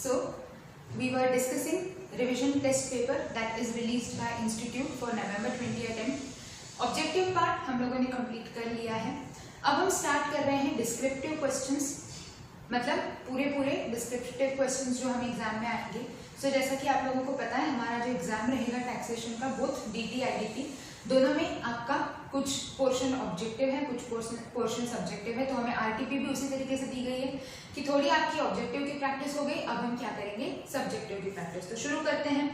So we were discussing revision test paper that is released by Institute for November 20 attempt. Objective part हम लोगों ने complete कर लिया है. अब हम स्टार्ट कर रहे हैं डिस्क्रिप्टिव क्वेश्चंस, मतलब पूरे डिस्क्रिप्टिव क्वेश्चंस जो हम एग्जाम में आएंगे. सो जैसा कि आप लोगों को पता है हमारा जो एग्जाम रहेगा टैक्सेशन का, बोथ डीटी आईडीटी दोनों में आपका कुछ पोर्शन ऑब्जेक्टिव है, कुछ पोर्शन सब्जेक्टिव है. तो हमें आरटीपी भी उसी तरीके से दी गई है कि थोड़ी आपकी ऑब्जेक्टिव की प्रैक्टिस हो गई. अब हम क्या करेंगे, सब्जेक्टिव की प्रैक्टिस. तो शुरू करते हैं.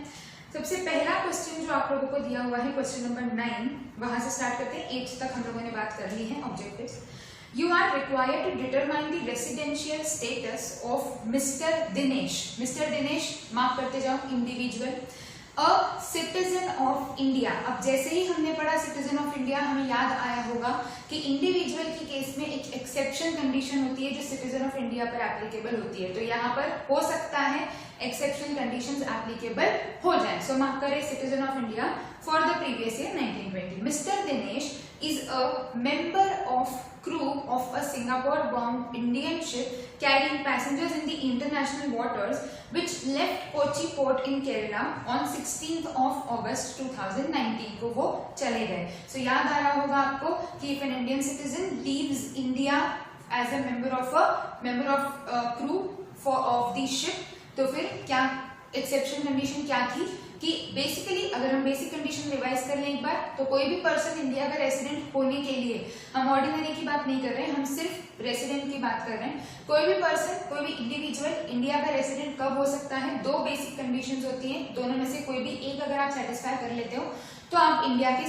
सबसे पहला क्वेश्चन जो आप लोगों को दिया हुआ है क्वेश्चन नंबर 9, वहां से स्टार्ट करते हैं. 8 तक हम लोगों ने बात कर ली है objectives. You are required to determine the residential status of Mr. Dinesh. Mr. Dinesh, माफ करते जाओ, individual, a citizen of India. अब जैसे ही हमने पढ़ा सिटीजन ऑफ इंडिया, हमें याद आया होगा कि इंडिविजुअल की केस में एक एक्सेप्शन कंडीशन होती है जो सिटीजन ऑफ इंडिया पर एप्लीकेबल होती है. तो यहाँ पर हो सकता है एक्सेप्शन कंडीशंस एप्लीकेबल हो जाए. सो माफ करें, citizen of India for the previous year 1920. Mister Dinesh is a member of crew of a Singapore-bound Indian ship carrying passengers in the international waters which left Kochi port in Kerala on 16th of August 2019 को वो चले गए. So याद आ रहा होगा आपको कि if an Indian citizen leaves India as a member of crew of the ship, तो फिर क्या एक्सेप्शन कंडीशन क्या थी कि बेसिकली अगर हम बेसिक कंडीशन रिवाइज कर लें एक बार, तो कोई भी पर्सन इंडिया का रेसिडेंट होने के लिए, हम ऑर्डिनरी की बात नहीं कर रहे हैं, हम सिर्फ रेसिडेंट की बात कर रहे हैं. कोई भी पर्सन, कोई भी इंडिविजुअल इंडिया का रेसिडेंट कब हो सकता है, दो बेसिक कंडीशंस होती हैं. दोनों में से कोई भी एक अगर आप सेटिस्फाई कर लेते हो तो आप इंडिया के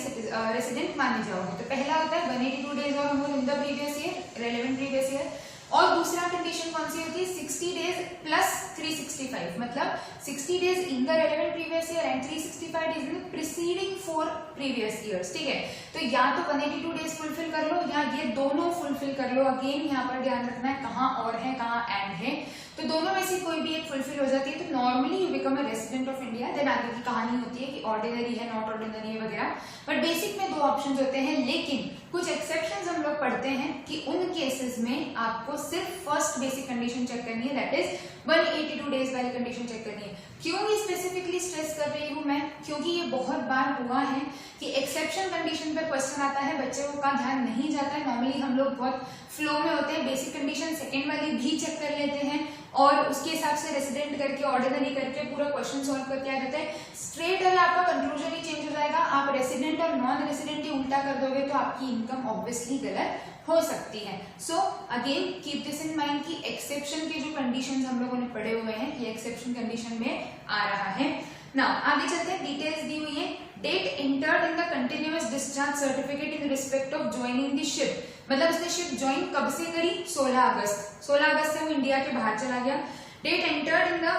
रेसिडेंट माने जाओगे. तो पहला होता है 182 डेज और more in the previous year, relevant previous year. और दूसरा कंडीशन कौन सी होती है, 60 डेज प्लस 365, मतलब 60 days in the relevant previous year and 365 days in preceding 4 previous years. ठीक है, तो या तो 182 डेज फुलफिल कर लो या ये दोनों फुलफिल कर लो. अगेन यहाँ पर ध्यान रखना है कहाँ और है कहाँ एंड है, तो दोनों में से कोई भी एक फुलफिल हो जाती है तो normally you become a resident of India. Then आगे की कहानी होती है कि ऑर्डिनरी है, नॉट ऑर्डिनरी है वगैरह. बट बेसिक में दो ऑप्शंस होते हैं, लेकिन कुछ एक्सेप्शंस हम लोग पढ़ते हैं कि उन केसेस में आपको सिर्फ फर्स्ट बेसिक कंडीशन चेक करनी है, दैट इज 182 डेज वाली कंडीशन चेक करनी है. क्यों ये स्पेसिफिकली स्ट्रेस कर रही हूँ मैं, क्योंकि ये बहुत बार हुआ है कि एक्सेप्शन कंडीशन पर क्वेश्चन आता है, बच्चों का ध्यान नहीं जाता है. नॉर्मली हम लोग बहुत फ्लो में होते हैं, बेसिक कंडीशन सेकेंड वाली भी चेक कर लेते हैं और उसके हिसाब से रेसिडेंट करके ऑर्डिनरी करके पूरा क्वेश्चन सॉल्व करके आ जाता है. स्ट्रेट अवे आपका कंक्लूजन ही चेंज हो जाएगा. आप रेसिडेंट और नॉन रेसिडेंट ही उल्टा कर दोगे तो आपकी इनकम ऑब्वियसली गलत हो सकती है. So again keep this in mind कि एक्सेप्शन के जो कंडीशंस हम लोगों ने पढ़े हुए हैं ये एक्सेप्शन कंडीशन में आ रहा है. नाउ आगे चलते हैं, डिटेल्स दी हुई है. Date entered in the continuous discharge certificate in respect of joining the ship, मतलब उसने शिप ज्वाइन कब से करी, 16 अगस्त. 16 अगस्त से वो इंडिया के बाहर चला गया. Date entered in the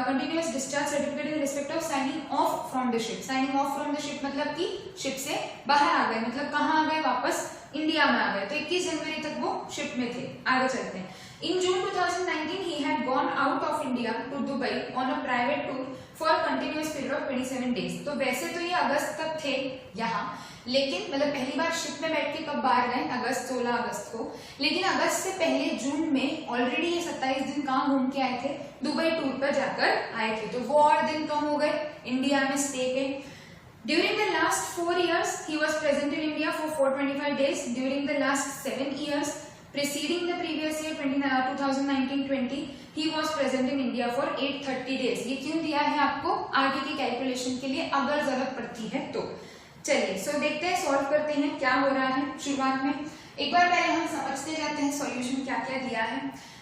continuous discharge certificate in respect of signing off from the ship. Signing off from the ship मतलब कि शिप से बाहर आ गए, मतलब कहाँ आ गए, वापस इंडिया में आ गए. तो 21 जनवरी तक वो शिप में थे. आगे चलते हैं. In June 2019, he had gone out of India to Dubai on a private tour for a continuous period of 27 days. तो वैसे तो ये अगस्त तक थे यहाँ, लेकिन मतलब पहली बार शिप में बैठ के कब बाहर गए, अगस्त 16 अगस्त को. लेकिन अगस्त से पहले जून में ऑलरेडी ये 27 दिन कहाँ घूम के आए थे, दुबई टूर पर जाकर आए थे. तो वो और दिन कम हो गए इंडिया में स्टे के. During the last 4 years, he was present in India for 425 days. During the last 7 years, preceding the previous year 2019-20, he was present in India for 830 days. ये क्यों दिया है आपको, आगे की कैलकुलेशन के लिए अगर जरूरत पड़ती है तो. चलिए सो देखते हैं, सॉल्व करते हैं क्या हो रहा है. शुरुआत में एक बार पहले हम समझते जाते हैं सॉल्यूशन क्या क्या दिया है.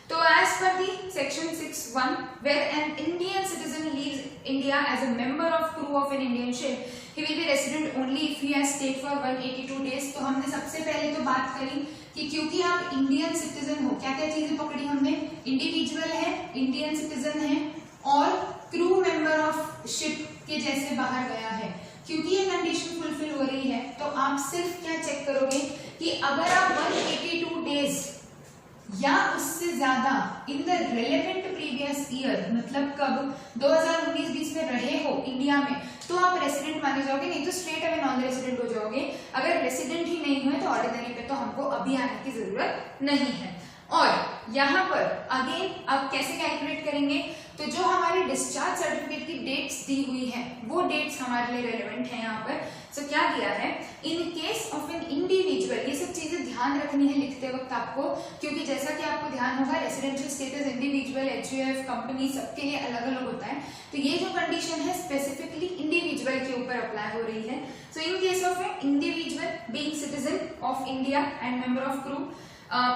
तो as per the section 6(1), where an Indian citizen leaves India as a member of crew of an Indian ship, he will be resident only if he has stayed for 182 days. तो हमने सबसे पहले तो बात करी कि क्योंकि आप इंडियन सिटीजन हो, क्या क्या चीजें पकड़ी हमने, इंडिविजुअल है, इंडियन सिटीजन है और क्रू मेंबर ऑफ शिप के जैसे बाहर गया है. क्योंकि ये कंडीशन फुलफिल हो रही है तो आप सिर्फ क्या चेक करोगे कि अगर आप 182 डेज या उससे ज्यादा in the relevant previous year, मतलब कब 2019-20 में रहे हो इंडिया में, तो आप रेसिडेंट माने जाओगे. नहीं तो स्ट्रेट अवे नॉन रेसिडेंट हो जाओगे. अगर रेसिडेंट ही नहीं हुए तो ऑर्डिनरी पे तो हमको अभी आने की जरूरत नहीं है. और यहाँ पर अगेन अब कैसे कैलकुलेट करेंगे, तो जो हमारे डिस्चार्ज सर्टिफिकेट की डेट्स दी हुई है वो डेट्स हमारे लिए रेलेवेंट है यहाँ पर। सो क्या दिया है, इन केस ऑफ एन इंडिविजुअल, ये सब चीजें ध्यान रखनी है लिखते वक्त आपको, क्योंकि जैसा कि आपको ध्यान होगा residential status individual, HUF, company सबके लिए अलग अलग होता है। तो ये जो कंडीशन है स्पेसिफिकली इंडिविजुअल के ऊपर अप्लाई हो रही है। So in case of an individual being citizen of India and member of crew,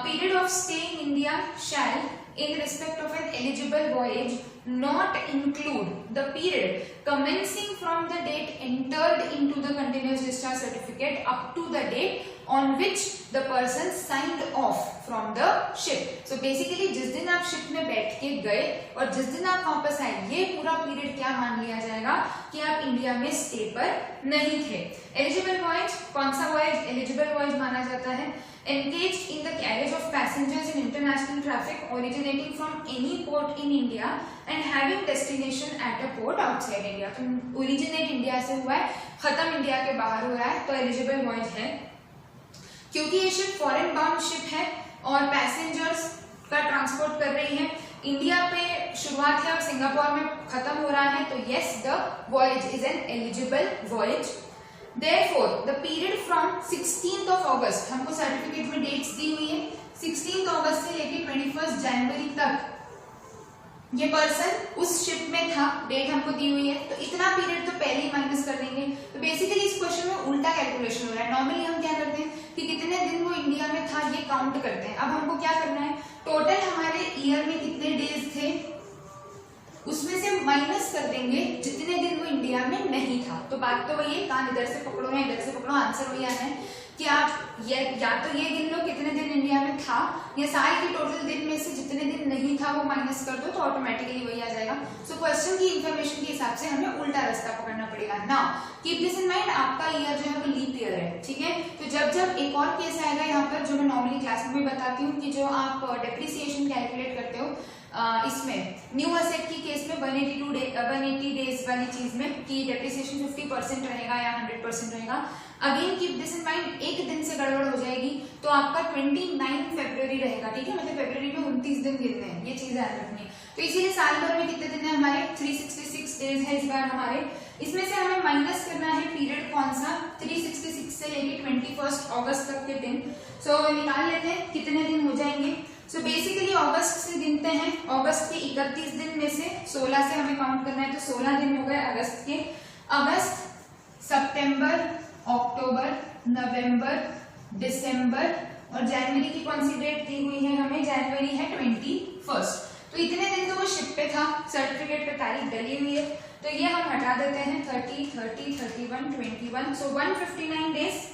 period of stay in India shall in respect of an eligible voyage not include the period commencing from the date entered into the continuous discharge certificate up to the date on which the person signed off from the ship. So basically जिस दिन आप ship में बैठ के गए और जिस दिन आप वापस आए, ये पूरा पीरियड क्या मान लिया जाएगा कि आप इंडिया में स्टे पर नहीं थे। एलिजिबल वॉयज, कौन सा वॉयज एलिजिबल वॉयज माना जाता है, engaged in the carriage of passengers in international traffic originating from any port in India and having destination at a port outside India। तो ओरिजिनेट इंडिया से हुआ है, खत्म इंडिया के बाहर हुआ है, तो एलिजिबल वॉयज है। क्योंकि ये शिप फॉरेन बाउंड शिप है और पैसेंजर्स का ट्रांसपोर्ट कर रही है, इंडिया पे शुरुआत है और सिंगापुर में खत्म हो रहा है, तो yes the voyage is an eligible voyage. Therefore, the period from 16th of August, हमको सर्टिफिकेट में डेट्स दी हुई है, 16th अगस्त से लेके 21 जनवरी तक ये पर्सन उस शिप में था, डेट हमको दी हुई है, तो इतना पीरियड तो पहले ही माइनस कर देंगे। तो बेसिकली इस क्वेश्चन में उल्टा कैलकुलेशन हो रहा है। नॉर्मली हम क्या करते हैं कि कितने दिन वो इंडिया में था ये काउंट करते हैं। अब हमको क्या करना है, टोटल हमारे ईयर में कितने डेज थे उसमें से माइनस कर देंगे जितने दिन वो इंडिया में नहीं था। तो बात तो वही है, कान इधर से पकड़ो या इधर से पकड़ो, आंसर वही आना है कि आप या तो ये गिन लो कितने दिन इंडिया में था, या साल के टोटल दिन में से जितने दिन नहीं था वो माइनस कर दो, तो ऑटोमेटिकली वही आ जाएगा। सो क्वेश्चन की इन्फॉर्मेशन के हिसाब से हमें उल्टा रास्ता पकड़ना पड़ेगा ना। कीप दिस इन माइंड, आपका ईयर जो है वो लीप ईयर है, ठीक है। तो जब एक और केस आएगा यहाँ पर जो मैं नॉर्मली क्लास में भी बताती हूँ कि जो आप डेप्रिसिएशन कैलकुलेट करते हो इसमें न्यू असेट की केस में 180 डेज वाली चीज में कि डेप्रिसिएशन 50% रहेगा या 100% रहेगा। Again keep this in mind, एक दिन से गड़बड़ हो जाएगी तो आपका 29 फरवरी रहेगा, ठीक है, मतलब फरवरी में 29 दिन गिनने हैं, ये चीज याद रखनी है। तो इसीलिए साल भर में कितने दिन है हमारे, 366 डेज है इस बार हमारे। इसमें से हमें माइनस करना है पीरियड कौन सा, 366 से लेके 21 अगस्त तक के दिन। सो निकाल लेते हैं कितने दिन हो जाएंगे। सो बेसिकली अगस्त से गिनते हैं, अगस्त के 31 दिन में से 16 से हमें काउंट करना है, तो 16 दिन हो गए अगस्त के। अगस्त, सितंबर, अक्टूबर, नवंबर, दिसंबर और जनवरी की कौन सी डेट दी हुई है हमें, जनवरी है 21। तो इतने दिन तो वो शिप पे था, सर्टिफिकेट पे तारीख डली हुई है, तो ये हम हटा देते हैं 30, 30, 31, 21, सो 159 डेज,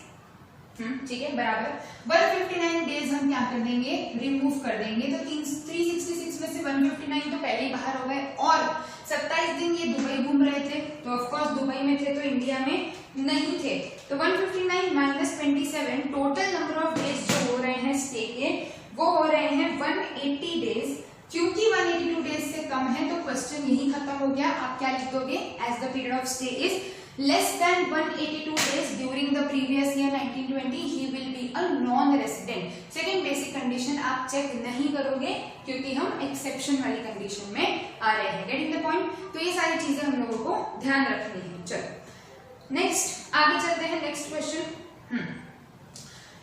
ठीक है, बराबर 159 डेज हम क्या कर देंगे, रिमूव कर देंगे। तो 366 में से 159 तो पहले ही बाहर हो गए, और 27 दिन ये दुबई घूम रहे थे, तो ऑफ कोर्स दुबई में थे तो इंडिया में नहीं थे। तो 159 minus 27, total number of days जो हो रहे हैं स्टे के वो हो रहे हैं 180 डेज। क्योंकि 182 डेज से कम है तो क्वेश्चन यही खत्म हो गया। आप क्या लिख दोगे, as the period of stay is less than 182 days during the previous year 1920 he will be a non-resident। Second basic condition आप चेक नहीं करोगे क्योंकि हम एक्सेप्शन वाली कंडीशन में आ रहे हैं। Getting the point. तो ये सारी चीजें हम लोगों को ध्यान रखनी है। चलो नेक्स्ट आगे चलते हैं। Next question,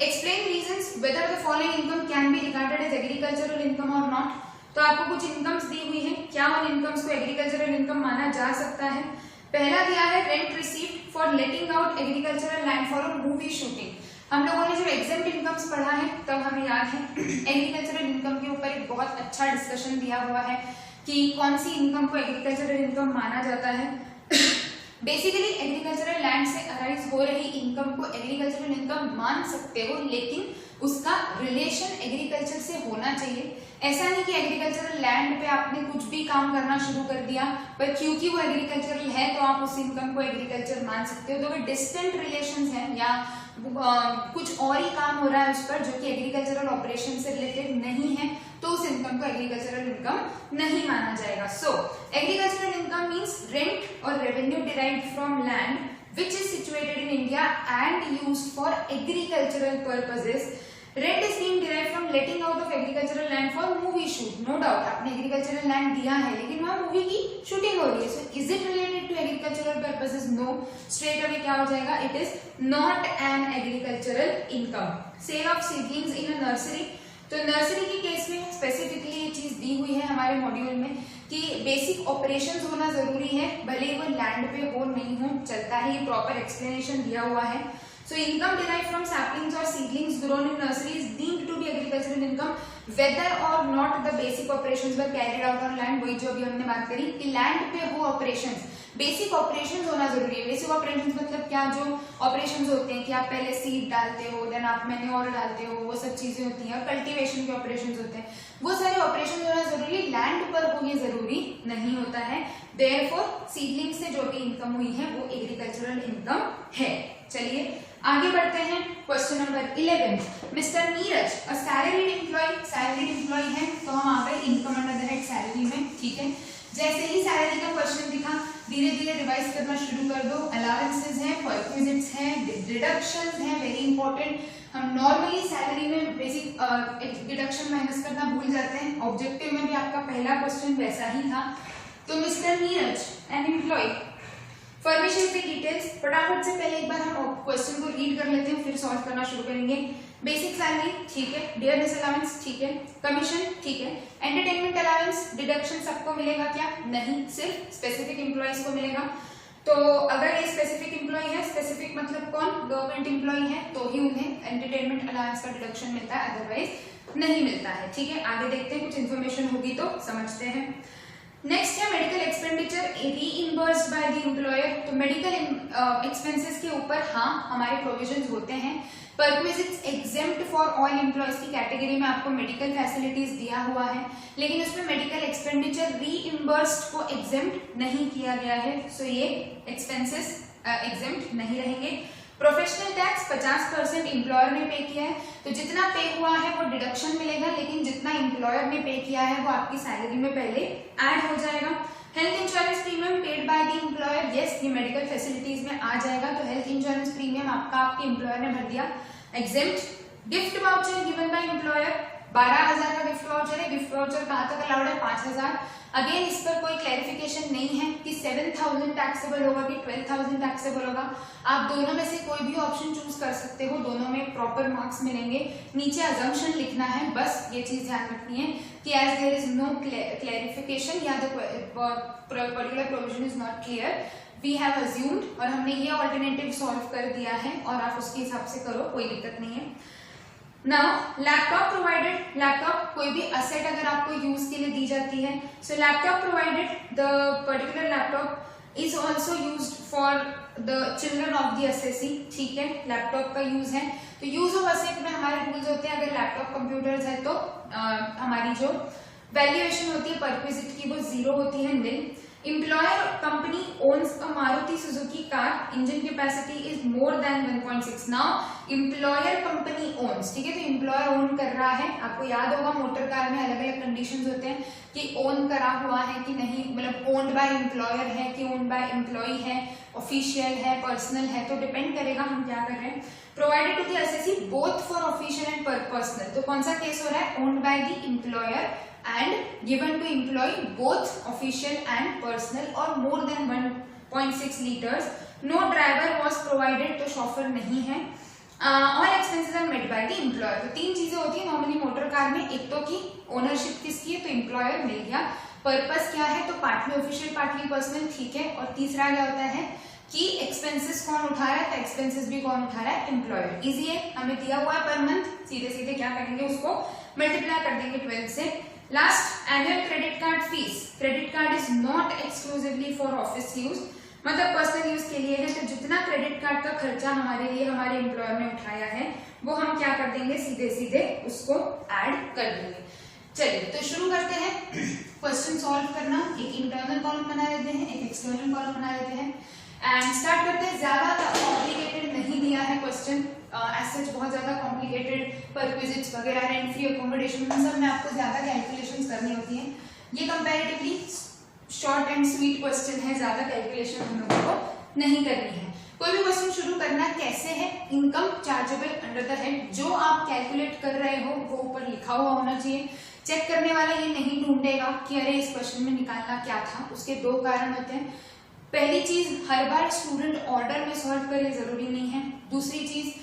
explain reasons whether the following income can be regarded as agricultural income और नॉट। तो आपको कुछ इनकम्स दी हुई है, क्या उन इनकम्स को एग्रीकल्चरल इनकम माना जा सकता है। पहला दिया है rent received for letting out agricultural land for a movie shooting. हम लोगों ने जब एग्जेम्प्ट इनकम्स पढ़ा है तब हमें याद है एग्रीकल्चरल इनकम के ऊपर एक बहुत अच्छा डिस्कशन दिया हुआ है कि कौन सी इनकम को एग्रीकल्चरल इनकम माना जाता है। बेसिकली एग्रीकल्चरल लैंड से अराइज हो रही इनकम को एग्रीकल्चरल इनकम मान सकते हो, लेकिन उसका रिलेशन एग्रीकल्चर से होना चाहिए। ऐसा नहीं कि एग्रीकल्चरल लैंड पे आपने कुछ भी काम करना शुरू कर दिया पर क्योंकि वो एग्रीकल्चरल है तो आप उस इनकम को एग्रीकल्चर मान सकते हो। तो अगर डिस्टेंट रिलेशंस हैं या कुछ और ही काम हो रहा है उस पर जो कि एग्रीकल्चरल ऑपरेशन से रिलेटेड नहीं है तो उस इनकम को एग्रीकल्चरल इनकम नहीं माना जाएगा। सो एग्रीकल्चरल इनकम मीन्स रेंट और revenue derived from land which is situated in India and used for agricultural purposes. Rent is being derived from letting out of agricultural land for movie shoot, no doubt आपने agricultural land दिया है लेकिन वहाँ movie की shooting हो रही है, so is it related to agricultural purposes? No, straight away क्या हो जाएगा, it is not an agricultural income. Sale of seedlings in a nursery, तो नर्सरी के केस में स्पेसिफिकली ये चीज दी हुई है हमारे मॉड्यूल में कि बेसिक ऑपरेशंस होना जरूरी है, भले ही वो लैंड पे हो नहीं हो चलता है, ये प्रॉपर एक्सप्लेनेशन दिया हुआ है। So income derived from saplings or seedlings grown in nursery is deemed to be agricultural income whether or not the basic operations were carried out on land। वही जो अभी हमने बात करी कि लैंड पे हो ऑपरेशंस, बेसिक ऑपरेशंस होना जरूरी है। बेसिक ऑपरेशंस मतलब क्या, जो ऑपरेशंस होते हैं कि आप पहले सीड डालते हो, देन आप मैन्योर डालते हो, वो सब चीजें होती हैं, और कल्टीवेशन के ऑपरेशंस होते हैं, वो सारे ऑपरेशंस होना जरूरी है, लैंड पर हो ये जरूरी नहीं होता है। देयरफॉर सीडलिंग से जो भी इनकम हुई है वो एग्रीकल्चरल इनकम है। चलिए आगे बढ़ते हैं, क्वेश्चन नंबर 11। मिस्टर नीरज अ सैलरीड एम्प्लॉय है, तो हम आ गए income under the head salary में, ठीक है। जैसे ही सैलरी का क्वेश्चन दिखा धीरे धीरे रिवाइज करना शुरू कर दो। अलाउंसेस हैं, परक्विजिट्स हैं, डिडक्शंस हैं, वेरी इंपॉर्टेंट। हम नॉर्मली सैलरी में बेसिक डिडक्शन माइनस करना भूल जाते हैं, ऑब्जेक्टिव में भी आपका पहला क्वेश्चन वैसा ही था। तो mister Neeraj an employee furnishes the details, फटाफट से पहले एक बार हम क्वेश्चन को रीड कर लेते हैं फिर सॉल्व करना शुरू करेंगे। बेसिक सैलरी ठीक है, डियरनेस अलाउंस ठीक है, कमीशन ठीक है, एंटरटेनमेंट अलाउंस डिडक्शन सबको मिलेगा क्या? नहीं, सिर्फ स्पेसिफिक एम्प्लॉइज को मिलेगा। तो अगर ये स्पेसिफिक एम्प्लॉय है, स्पेसिफिक मतलब कौन, गवर्नमेंट एम्प्लॉय है, तो ही उन्हें एंटरटेनमेंट अलाउंस का डिडक्शन मिलता है, अदरवाइज नहीं मिलता है, ठीक है। आगे देखते हैं, कुछ इन्फॉर्मेशन होगी तो समझते हैं। नेक्स्ट है medical expenditure reimbursed by the employer, तो मेडिकल एक्सपेंसेस के ऊपर हाँ हमारे प्रोविजंस होते हैं। Perquisites exempt for all employees की कैटेगरी में आपको मेडिकल फैसिलिटीज दिया हुआ है, लेकिन उसमें मेडिकल एक्सपेंडिचर रीइंबर्स्ड को एग्जेम्प्ट नहीं किया गया है, सो ये एक्सपेंसेस एग्जेम्प्ट नहीं रहेंगे। प्रोफेशनल टैक्स 50% एम्प्लॉयर ने पे किया है, तो जितना पे हुआ है वो डिडक्शन मिलेगा, लेकिन जितना एम्प्लॉयर ने पे किया है वो आपकी सैलरी में पहले ऐड हो जाएगा। Health insurance premium paid bye the employer, yes ये मेडिकल फैसिलिटीज में आ जाएगा, तो हेल्थ इंश्योरेंस प्रीमियम आपका आपके एम्प्लॉयर ने भर दिया, exempt. Gift voucher given by employer, 12,000 का गिफ्ट वाउचर है, गिफ्ट वाउचर कहाँ तक अलाउड है? 5,000। अगेन इस पर कोई क्लैरिफिकेशन नहीं है कि 7,000 टैक्सेबल होगा कि 12,000 टैक्सेबल होगा। आप दोनों में से कोई भी ऑप्शन चूज कर सकते हो, दोनों में प्रॉपर मार्क्स मिलेंगे। नीचे अजम्पशन लिखना है, बस ये चीज ध्यान रखनी है कि as there is no clarification या the particular provision is not clear, we have assumed, और हमने ये ऑल्टरनेटिव सॉल्व कर दिया है और आप उसके हिसाब से करो, कोई दिक्कत नहीं है। नाउ लैपटॉप प्रोवाइडेड, लैपटॉप कोई भी असेट अगर आपको यूज के लिए दी जाती है, सो laptop provided, the particular laptop is also used for the children of the assessee, ठीक है, लैपटॉप का यूज है। तो यूज ऑफ असेट में हमारे रूल्स होते हैं, अगर लैपटॉप कंप्यूटर्स है तो हमारी जो वैल्यूएशन होती है परक्विजिट की वो 0 होती है, निल। Employer company owns a Maruti Suzuki car, engine capacity is more than 1.6. Now employer company owns, ठीक है, तो employer own कर रहा है। आपको याद होगा मोटर कार में अलग अलग कंडीशंस होते हैं कि ओन करा हुआ है कि नहीं, मतलब ओन्ड बाय एम्प्लॉयर है कि ओन्ड बाय एम्प्लॉई है, ऑफिशियल है, पर्सनल है, तो डिपेंड करेगा हम क्या कर रहे हैं। Provided to the SSC both for official and personal, तो कौन सा केस हो रहा है? Owned by the employer and given to employee both official and personal or more than 1.6 liters. No driver was provided, तो शॉफर नहीं है। all expenses are met by the employer, तो 3 चीजें होती है नॉर्मली मोटर कार में, एक तो कि ओनरशिप किसकी है, तो एम्प्लॉयर मिल गया, पर्पस क्या है, तो पार्टली ऑफिशियल पार्टली पर्सनल, ठीक है, और तीसरा क्या होता है कि एक्सपेंसेस कौन उठा रहा है, तो एक्सपेंसेस भी कौन उठा रहा है, एम्प्लॉयर। इजी है, हमें दिया हुआ है पर मंथ, सीधे सीधे क्या करेंगे उसको मल्टीप्लाई कर देंगे 12 से। Last, annual credit card fees, credit card is not exclusively for office use, मतलब पर्सनल यूज के लिए है, तो जितना क्रेडिट कार्ड का खर्चा हमारे लिए हमारे एम्प्लॉयर ने उठाया है वो हम क्या कर देंगे, सीधे सीधे उसको ऐड कर देंगे। चलिए तो शुरू करते हैं क्वेश्चन सॉल्व करना। एक इंटरनल कॉलम बना लेते हैं, एक एक्सटर्नल कॉलम बना लेते हैं एंड स्टार्ट करते हैं। ज्यादा कॉम्प्लिकेटेड नहीं दिया है क्वेश्चन, एज सच बहुत ज्यादा कॉम्प्लिकेटेड परक्विजिट्स वगैरह, रेंट फ्री अकोमोडेशन, सब में आपको ज्यादा कैलकुलेशंस करनी होती हैं। ये comparatively short and sweet question है, ज्यादा कैलकुलेशन हम लोगों को नहीं करनी है। कोई भी क्वेश्चन शुरू करना कैसे है, income chargeable under the head, जो आप कैलकुलेट कर रहे हो वो ऊपर लिखा हुआ होना चाहिए। चेक करने वाला ये नहीं ढूंढेगा कि अरे इस क्वेश्चन में निकालना क्या था। उसके दो कारण होते हैं। पहली चीज, हर बार स्टूडेंट ऑर्डर में सॉल्व करे जरूरी नहीं है। दूसरी चीज,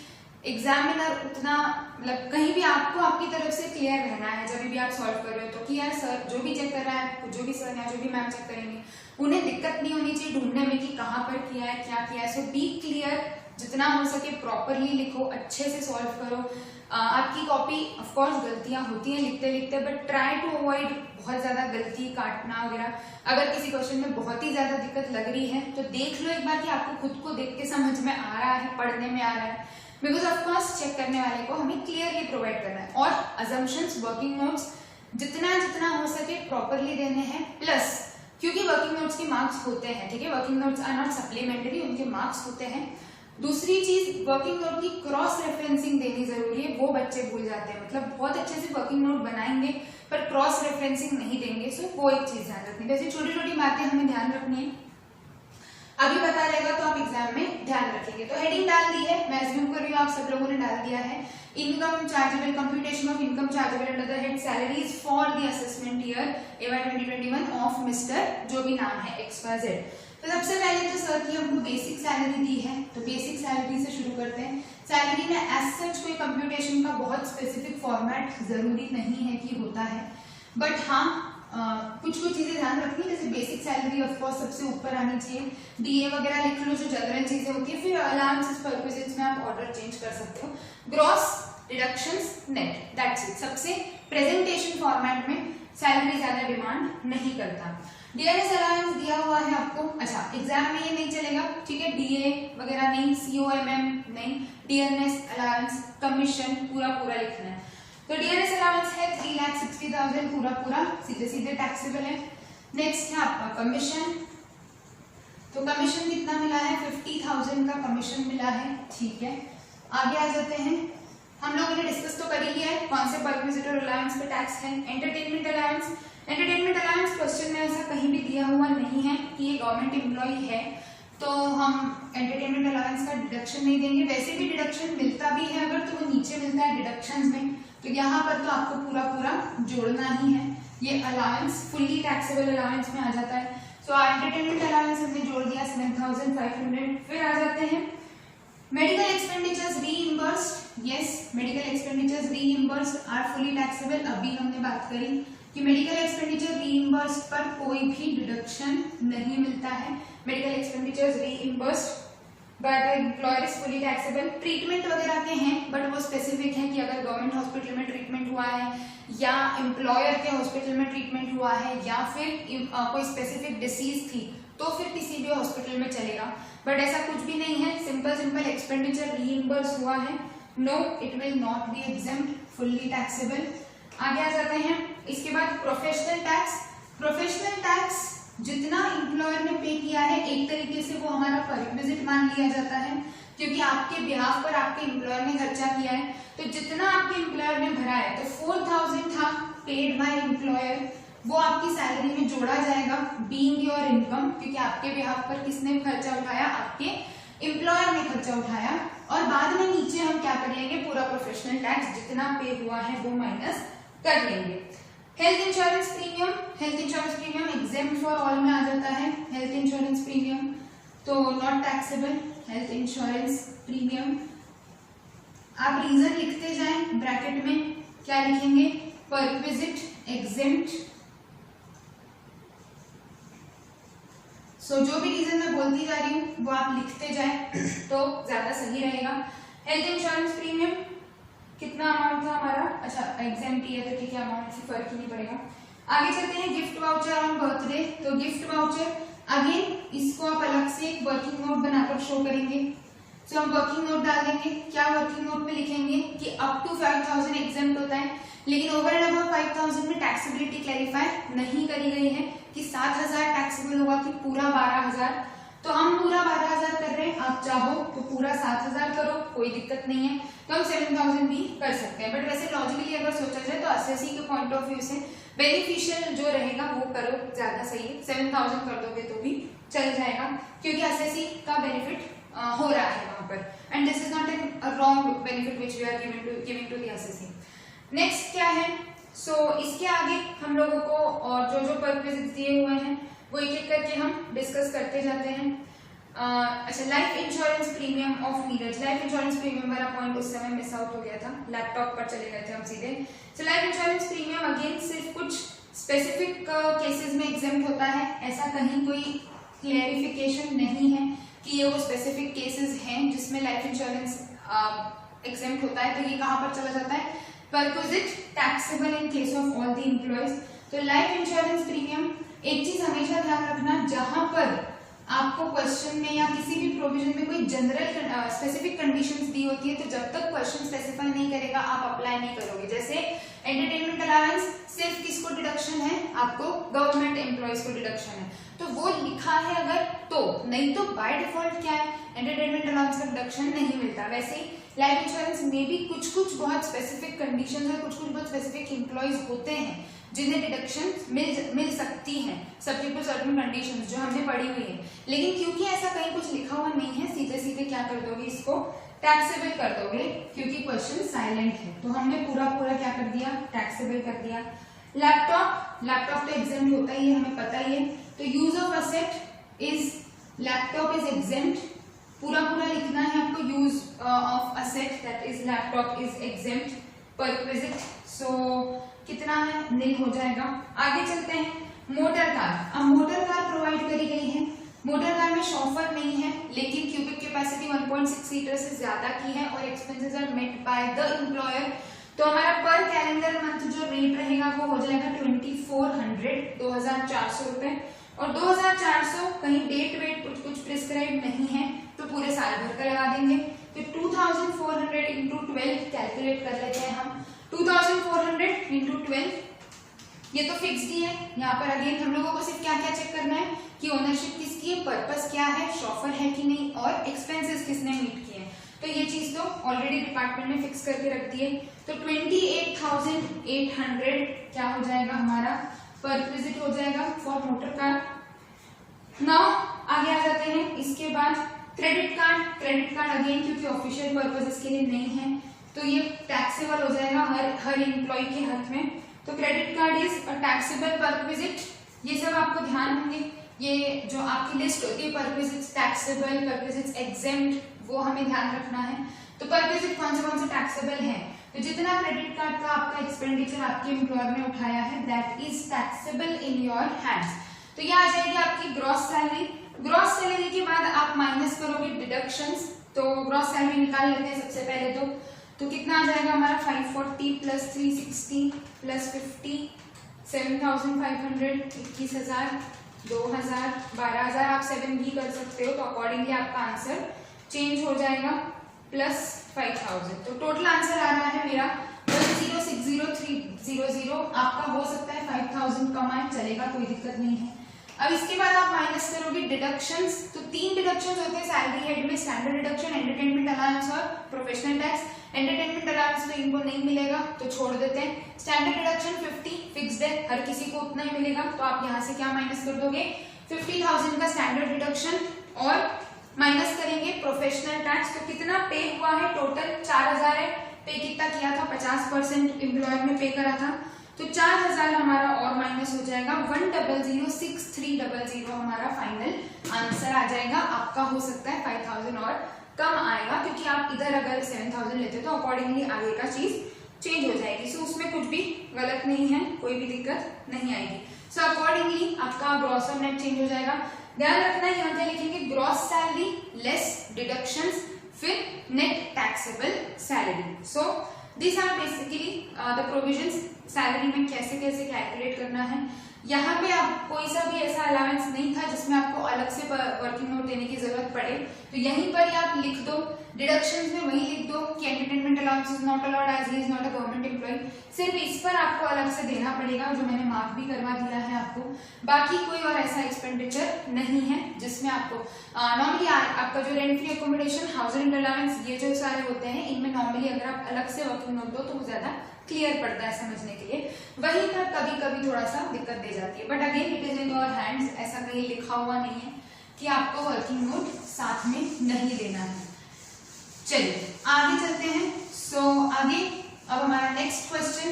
एग्जामिनर उतना मतलब कहीं भी आपको आपकी तरफ से क्लियर रहना है जब भी आप सॉल्व कर रहे हो तो कि यार सर जो भी चेक कर रहा है, जो भी सर या जो भी मैम चेक करेंगे, उन्हें दिक्कत नहीं होनी चाहिए ढूंढने में कि कहाँ पर किया है, क्या किया है। सो बी क्लियर, जितना हो सके प्रॉपरली लिखो, अच्छे से सॉल्व करो। आपकी कॉपी ऑफ कोर्स गलतियां होती हैं लिखते लिखते, बट ट्राई टू अवॉइड बहुत ज्यादा गलती काटना वगैरह। अगर किसी क्वेश्चन में बहुत ही ज्यादा दिक्कत लग रही है तो देख लो एक बार कि आपको खुद को देख के समझ में आ रहा है, पढ़ने में आ रहा है, बिकॉज ऑफ कोर्स चेक करने वाले को हमें क्लियरली प्रोवाइड करना है। और अजम्पशंस, वर्किंग नोट्स जितना हो सके प्रॉपरली देने हैं। प्लस क्योंकि वर्किंग नोट्स के मार्क्स होते हैं, ठीक है, working notes are not supplementary, उनके मार्क्स होते हैं। दूसरी चीज, वर्किंग नोट की क्रॉस रेफरेंसिंग देनी जरूरी है, वो बच्चे भूल जाते हैं। मतलब बहुत अच्छे से वर्किंग नोट बनाएंगे पर क्रॉस रेफरेंसिंग नहीं देंगे। सो वो एक चीज ध्यान रखनी है। वैसे छोटी छोटी बातें हमें ध्यान रखनी है, अभी बता रहेगा तो आप एग्जाम में ध्यान रखेंगे। तो हेडिंग डाल दी है, मैं अज्यूम कर रही हूँ आप सब लोगों ने डाल दिया है। Income chargeable, computation of income chargeable under the head salaries for the assessment year AY 2021 of mister जो भी नाम है XYZ। तो सबसे पहले तो सर की हमको बेसिक सैलरी दी है, तो बेसिक सैलरी से शुरू करते हैं। सैलरी में एज सच कोई कंप्यूटेशन का बहुत स्पेसिफिक फॉर्मेट जरूरी नहीं है कि होता है, बट हाँ कुछ चीजें ध्यान रखनी है। जैसे बेसिक सैलरी ऑफ कोर्स सबसे ऊपर आनी चाहिए, DA वगैरह लिख लो जो जनरल चीजें होती है। फिर अलाउंसेस पर्पसेस में आप ऑर्डर चेंज कर सकते हो। Gross, deductions, net, that's it. सबसे प्रेजेंटेशन फॉर्मेट में सैलरी ज्यादा डिमांड नहीं करता। DRS अलाउंस दिया हुआ है आपको। अच्छा, एग्जाम में ये नहीं चलेगा, ठीक है, DA वगैरह नहीं, COMM नहीं, DNS अलाउंस, कमीशन पूरा लिखना है। तो DRS अलाउंस है 3,60,000 पूरा सीधे टैक्सेबल है। नेक्स्ट है आपका कमीशन। तो कमीशन कितना मिला है? 50,000 का कमीशन मिला है, ठीक है। आगे आ जाते हैं, हम लोगों ने डिस्कस तो कर ही लिया है कौन से परक्विजिट और अलाउंस पे टैक्स है। Entertainment allowance, entertainment allowance question में ऐसा कहीं भी दिया हुआ नहीं है कि ये गवर्नमेंट एम्प्लॉय है तो हम एंटरटेनमेंट अलाउंस का डिडक्शन नहीं देंगे। वैसे भी डिडक्शन मिलता भी है अगर तो वो नीचे मिलता है डिडक्शंस में, तो यहाँ पर तो आपको पूरा जोड़ना ही है। ये अलाउंस फुल्ली टैक्सेबल अलाउंस में आ जाता है। सो एंटरटेनमेंट अलाउंस हमने जोड़ दिया 7,500। फिर आ जाते हैं medical expenditures reimbursed. Yes, medical expenditures reimbursed are fully taxable. अभी हमने बात करी कि मेडिकल एक्सपेंडिचर रीइंबर्स्ड पर कोई भी डिडक्शन नहीं मिलता है। Medical expenditures reimbursed by the employer is fully taxable. Treatment वगैरह के हैं बट वो स्पेसिफिक है कि अगर गवर्नमेंट हॉस्पिटल में ट्रीटमेंट हुआ है या एम्प्लॉयर के हॉस्पिटल में ट्रीटमेंट हुआ है या फिर कोई स्पेसिफिक डिसीज थी तो फिर किसी भी हॉस्पिटल में चलेगा, बट ऐसा कुछ भी नहीं है। सिंपल एक्सपेंडिचर रीइंबर्स हुआ है, no it will not be exempt, fully taxable. आगे आ जाते हैं, इसके बाद प्रोफेशनल टैक्स। प्रोफेशनल टैक्स जितना एम्प्लॉयर ने पे किया है एक तरीके से वो हमारा परक्विजिट मान लिया जाता है, क्योंकि आपके बिहाफ पर आपके एम्प्लॉयर ने खर्चा किया है। तो जितना आपके एम्प्लॉयर ने भरा है, तो 4,000 था पेड बाय एम्प्लॉयर, वो आपकी सैलरी में जोड़ा जाएगा बीइंग योर इनकम, क्योंकि आपके बिहाफ पर किसने खर्चा उठाया? आपके एम्प्लॉयर ने खर्चा उठाया। और बाद में नीचे हम क्या कर लेंगे? पूरा प्रोफेशनल टैक्स जितना पे हुआ है वो माइनस कर लेंगे। Health insurance premium, health insurance premium exempt for all में आ जाता है। हेल्थ इंश्योरेंस प्रीमियम तो not taxable. Health insurance premium आप रीजन लिखते जाएं, ब्रैकेट में क्या लिखेंगे? Perquisite exempt. जो भी रीजन मैं बोलती जा रही हूँ वो आप लिखते जाएं तो ज्यादा सही रहेगा। हेल्थ इंश्योरेंस प्रीमियम कितना अमाउंट था हमारा? अच्छा, एग्जाम की है तो ठीक है, अमाउंट से फर्क ही नहीं पड़ेगा। आगे चलते हैं गिफ्ट वाउचर ऑन बर्थडे। तो गिफ्ट वाउचर अगेन इसको आप अलग से एक वर्किंग नोट बनाकर शो करेंगे। तो हम वर्किंग नोट डाल देंगे। क्या वर्किंग नोट में लिखेंगे कि अप टू 5,000 एग्जेम्प्ट होता है, लेकिन ओवर एंड अबव 5,000 में टैक्सेबिलिटी क्लैरिफाई नहीं करी गई है कि 7,000 टैक्सेबल होगा कि पूरा 12,000। तो हम पूरा 12,000 कर रहे हैं, आप चाहो तो पूरा 7,000 करो, कोई दिक्कत नहीं है। तो हम 7,000 भी कर सकते हैं, बट वैसे लॉजिकली अगर सोचा जाए तो एसएससी के पॉइंट ऑफ व्यू से बेनिफिशियल जो रहेगा वो करो, ज्यादा सही है। 7,000 कर दोगे तो भी चल जाएगा, क्योंकि एसएससी का बेनिफिट हो रहा है वहां पर, and this is not a wrong benefit which we are giving to the SSC. Next क्या है? सो इसके आगे हम लोगों को और जो जो परक्विजिट्स दिए हुए हैं वो एक एक करके हम डिस्कस करते जाते हैं। अच्छा, life insurance premium of Neeraj, life insurance premium वाला पॉइंट उस समय मिस आउट हो गया था, लैपटॉप पर चले गए थे हम सीधे। So life insurance premium again सिर्फ कुछ स्पेसिफिक केसेस में एग्जेम्प्ट होता है, ऐसा कहीं कोई क्लेरिफिकेशन नहीं है कि ये वो स्पेसिफिक केसेस हैं जिसमें लाइफ इंश्योरेंस एग्जेम्प्ट होता है। तो ये कहाँ पर चला जाता है, perquisite taxable in case of all the employees. तो लाइफ इंश्योरेंस प्रीमियम, एक चीज हमेशा ध्यान रखना, जहां पर आपको क्वेश्चन में या किसी भी प्रोविजन में कोई जनरल स्पेसिफिक कंडीशंस दी होती है तो जब तक क्वेश्चन स्पेसिफाई नहीं करेगा आप अप्लाई नहीं करोगे। जैसे एंटरटेनमेंट अलाउंस सिर्फ किसको डिडक्शन है, आपको गवर्नमेंट एम्प्लॉयज को डिडक्शन है, तो वो लिखा है अगर तो, नहीं तो बाय डिफॉल्ट क्या है, एंटरटेनमेंट अलाउंस का डिडक्शन नहीं मिलता। वैसे ही लाइफ इंश्योरेंस में भी कुछ कुछ बहुत स्पेसिफिक कंडीशंस और कुछ कुछ बहुत स्पेसिफिक एम्प्लॉयज होते हैं जिन्हें डिडक्शन मिल सकती हैं, सब्जेक्ट टू सर्टेन कंडीशंस जो हमने पढ़ी हुई है। लेकिन क्योंकि ऐसा कहीं कुछ लिखा हुआ नहीं है, सीधे सीधे क्या कर दोगे, इसको टैक्सेबल कर दोगे क्योंकि क्वेश्चन साइलेंट है। तो हमने पूरा क्या कर दिया, टैक्सेबल कर दिया। लैपटॉप तो एग्जेम्प्ट होता ही है, हमें पता ही है। तो use of asset is, laptop is exempt, पूरा लिखना है आपको, use of asset that is laptop is exempt perquisite. So कितना है, नील हो जाएगा। आगे चलते हैं, मोटर कार। अब मोटर कार प्रोवाइड करी गई है, मोटर कार में शॉफर नहीं है लेकिन क्यूबिक कैपेसिटी 1.6 सीटर से ज्यादा की है और expenses are met by the employer. तो हमारा पर कैलेंडर मंथ जो रेट रहेगा वो हो जाएगा 2400 रुपए, और 2400 कहीं डेट वेट कुछ प्रिस्क्राइब नहीं है तो पूरे साल भर का लगा देंगे। तो 2400 इंटू 12 कैलकुलेट कर लेते हैं हम। 2400 इंटू 12 ये तो फिक्स ही है। यहाँ पर अगेन हम लोगों को सिर्फ क्या चेक करना है कि ओनरशिप किसकी है, पर्पस क्या है, शॉफर है कि नहीं, और एक्सपेंसेस किसने मीट किए हैं। तो ये चीज तो ऑलरेडी डिपार्टमेंट ने फिक्स करके रख दी है। तो 28,800 क्या हो जाएगा, हमारा परक्विजिट हो जाएगा फॉर मोटर कार। नाउ आगे आ जाते हैं, इसके बाद क्रेडिट कार्ड अगेन क्योंकि ऑफिशियल पर्पसेस के लिए नहीं है तो ये टैक्सेबल हो जाएगा हर एम्प्लॉय के हाथ में। तो credit card is taxable perquisite. ये सब आपको ध्यान होंगे, ये जो आपकी लिस्ट होती है परक्विजिट्स टैक्सेबल, परक्विजिट्स एग्जेम्प्ट, वो हमें ध्यान रखना है। तो परक्विजिट कौन से टैक्सेबल है, तो जितना क्रेडिट कार्ड का आपका एक्सपेंडिचर आपके एम्प्लॉयर ने उठाया है that is taxable in your hands. तो ये आ जाएगी आपकी ग्रॉस सैलरी। ग्रॉस सैलरी के बाद आप माइनस करोगे डिडक्शंस। तो ग्रॉस सैलरी निकाल लेते हैं सबसे पहले तो कितना आ जाएगा हमारा 540 प्लस 360 प्लस 50 7,500 21,000 2,000 12,000 आप 7 भी कर सकते हो। तो अकॉर्डिंगली आपका आंसर चेंज हो जाएगा प्लस 5,000। तो टोटल आंसर आ रहा है मेरा 1060300। आपका हो सकता है 5,000 कम आए, चलेगा, कोई दिक्कत नहीं है। अब इसके बाद आप माइनस करोगे डिडक्शंस। तो 3 डिडक्शंस होते हैं सैलरी हेड में, स्टैंडर्ड डिडक्शन, एंटरटेनमेंट अलाउंस और प्रोफेशनल टैक्स। एंटरटेनमेंट अलाउंस तो इनको नहीं मिलेगा तो छोड़ देते हैं। स्टैंडर्ड डिडक्शन 50 फिक्स्ड है, हर किसी को उतना ही मिलेगा। तो आप यहाँ से क्या माइनस कर दोगे, 50,000 का स्टैंडर्ड डिडक्शन और माइनस करेंगे प्रोफेशनल टैक्स। तो कितना पे हुआ है, टोटल 4,000 है। पे कितना किया था, 50% एम्प्लॉयर ने पे करा था। तो 4,000 हमारा और माइनस हो जाएगा, 100,6300 हमारा फाइनल आंसर आ जाएगा। आपका हो सकता है 5,000 और कम आएगा क्योंकि आप इधर अगर 7,000 लेते तो अकॉर्डिंगली आगे का चीज चेंज हो जाएगी। सो उसमें कुछ भी गलत नहीं है, कोई भी दिक्कत नहीं आएगी। सो अकॉर्डिंगली आपका ग्रॉस और नेट चेंज हो जाएगा। ध्यान रखना यहाँ क्या लिखेंगे, ग्रॉस सैलरी लेस डिडक्शंस फिर net taxable salary. So this are basically the provisions. Salary में कैसे कैलकुलेट करना है। यहाँ पे आप कोई सा भी ऐसा अलाउंस नहीं था जिसमें आपको अलग से वर्किंग नोट देने की जरूरत पड़े, तो यहीं पर आप लिख दो। डिडक्शंस में वही लिख दो कि entertainment allowance is not allowed as he is not a government employee. सिर्फ इस पर आपको अलग से देना पड़ेगा जो मैंने मार्क भी करवा दिया है आपको। बाकी कोई और ऐसा एक्सपेंडिचर नहीं है जिसमें आपको नॉर्मली आपका जो rent free accommodation, housing allowance, ये जो सारे होते हैं इनमें नॉर्मली अगर आप अलग से वर्किंग नोट दो तो वो ज्यादा क्लियर पड़ता है समझने के लिए। वहीं पर कभी कभी थोड़ा सा दिक्कत दे जाती है, but again it is in your hands. ऐसा कहीं लिखा हुआ नहीं है कि आपको वर्किंग नोट साथ में नहीं देना है। चलिए आगे चलते हैं। सो आगे अब हमारा next question,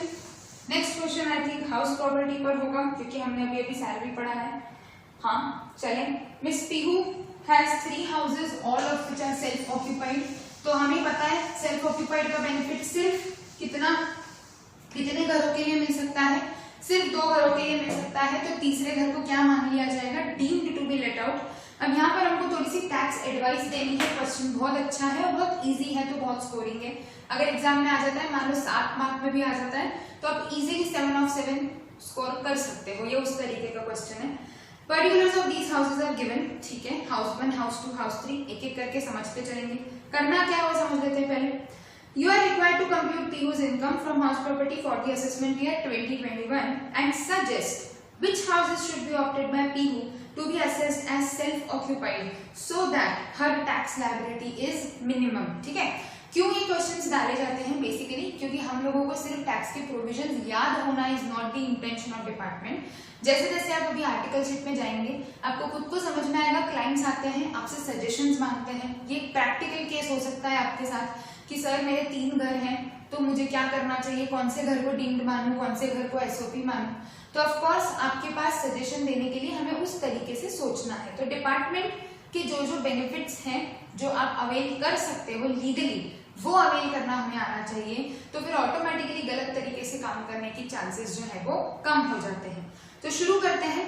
next question I think house property पर होगा क्योंकि हमने अभी अभी सैलरी पढ़ा है। हाँ चलें। Miss Pihu has 3 houses all of which are self occupied. तो हमें पता है सेल्फ ऑक्यूपाइड का बेनिफिट सिर्फ कितने घरों के लिए मिल सकता है, सिर्फ 2 घरों के लिए मिल सकता है। तो तीसरे घर को क्या मान लिया जाएगा, deemed to be let out. अब यहाँ पर हमको थोड़ी सी टैक्स एडवाइस देनी है। क्वेश्चन बहुत अच्छा है और बहुत इजी है तो बहुत स्कोरिंग है। अगर एग्जाम में आ जाता है, मान लो 7 मार्क में भी आ जाता है, तो आप इजीली 7 of 7 स्कोर कर सकते हो। ये उस तरीके का क्वेश्चन है। Particulars of these houses are given, ठीक है। हाउस 1, हाउस 2, हाउस 3 एक एक करके समझते चलेंगे। करना क्या है वो समझ लेते हैं पहले। You are required to compute PU's income from house property for the assessment year 2021 and suggest which houses should be opted by PU to be assessed as self-occupied so that her tax liability is minimum। ठीक है। क्यों ये questions डाले जाते हैं basically, क्योंकि हम लोगों को सिर्फ टैक्स के प्रोविजंस याद होना is not the intention of department. जैसे जैसे आप अभी आर्टिकलशिप में जाएंगे आपको खुद को समझ में आएगा। क्लाइंट्स आते हैं आपसे सजेशंस मांगते हैं। ये प्रैक्टिकल केस हो सकता है आपके साथ कि सर मेरे 3 घर हैं तो मुझे क्या करना चाहिए, कौन से घर को डीम्ड मानूं, कौन से घर को एसओपी मानूं। तो ऑफ कोर्स आपके पास सजेशन देने के लिए हमें उस तरीके से सोचना है। तो डिपार्टमेंट के जो बेनिफिट्स हैं जो आप अवेल कर सकते हो लीगली, वो अवेल करना हमें आना चाहिए। तो फिर ऑटोमेटिकली गलत तरीके से काम करने की चांसेस जो है वो कम हो जाते हैं। तो शुरू करते हैं।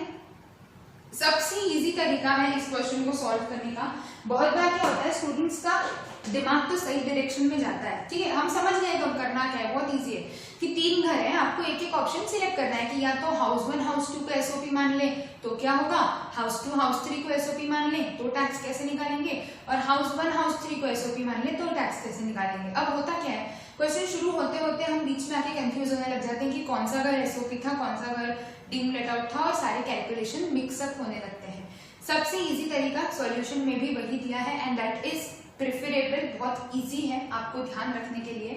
सबसे इजी तरीका है इस क्वेश्चन को सॉल्व करने का। बहुत बार क्या होता है, स्टूडेंट्स का दिमाग तो सही डायरेक्शन में जाता है, ठीक है, हम समझ गए तो करना क्या है, बहुत इजी है कि 3 घर है, आपको एक एक ऑप्शन सिलेक्ट करना है कि या तो हाउस 1 हाउस 2 को एसओपी मान ले तो क्या होगा, हाउस 2 हाउस 3 को एसओपी मान ले तो टैक्स कैसे निकालेंगे, और हाउस 1 हाउस 3 को एसओपी मान ले तो टैक्स कैसे निकालेंगे। अब होता क्या है, क्वेश्चन शुरू होते होते हम बीच में आके कंफ्यूज होने लग जाते हैं कि कौन सा घर एसओपी था, कौन सा घर डीम्ड लेट आउट था, और सारे कैलकुलेशन मिक्सअप होने लगते हैं। सबसे इजी तरीका सॉल्यूशन में भी वही दिया है एंड दैट इज प्रेफरेबल। बहुत इजी है आपको ध्यान रखने के लिए।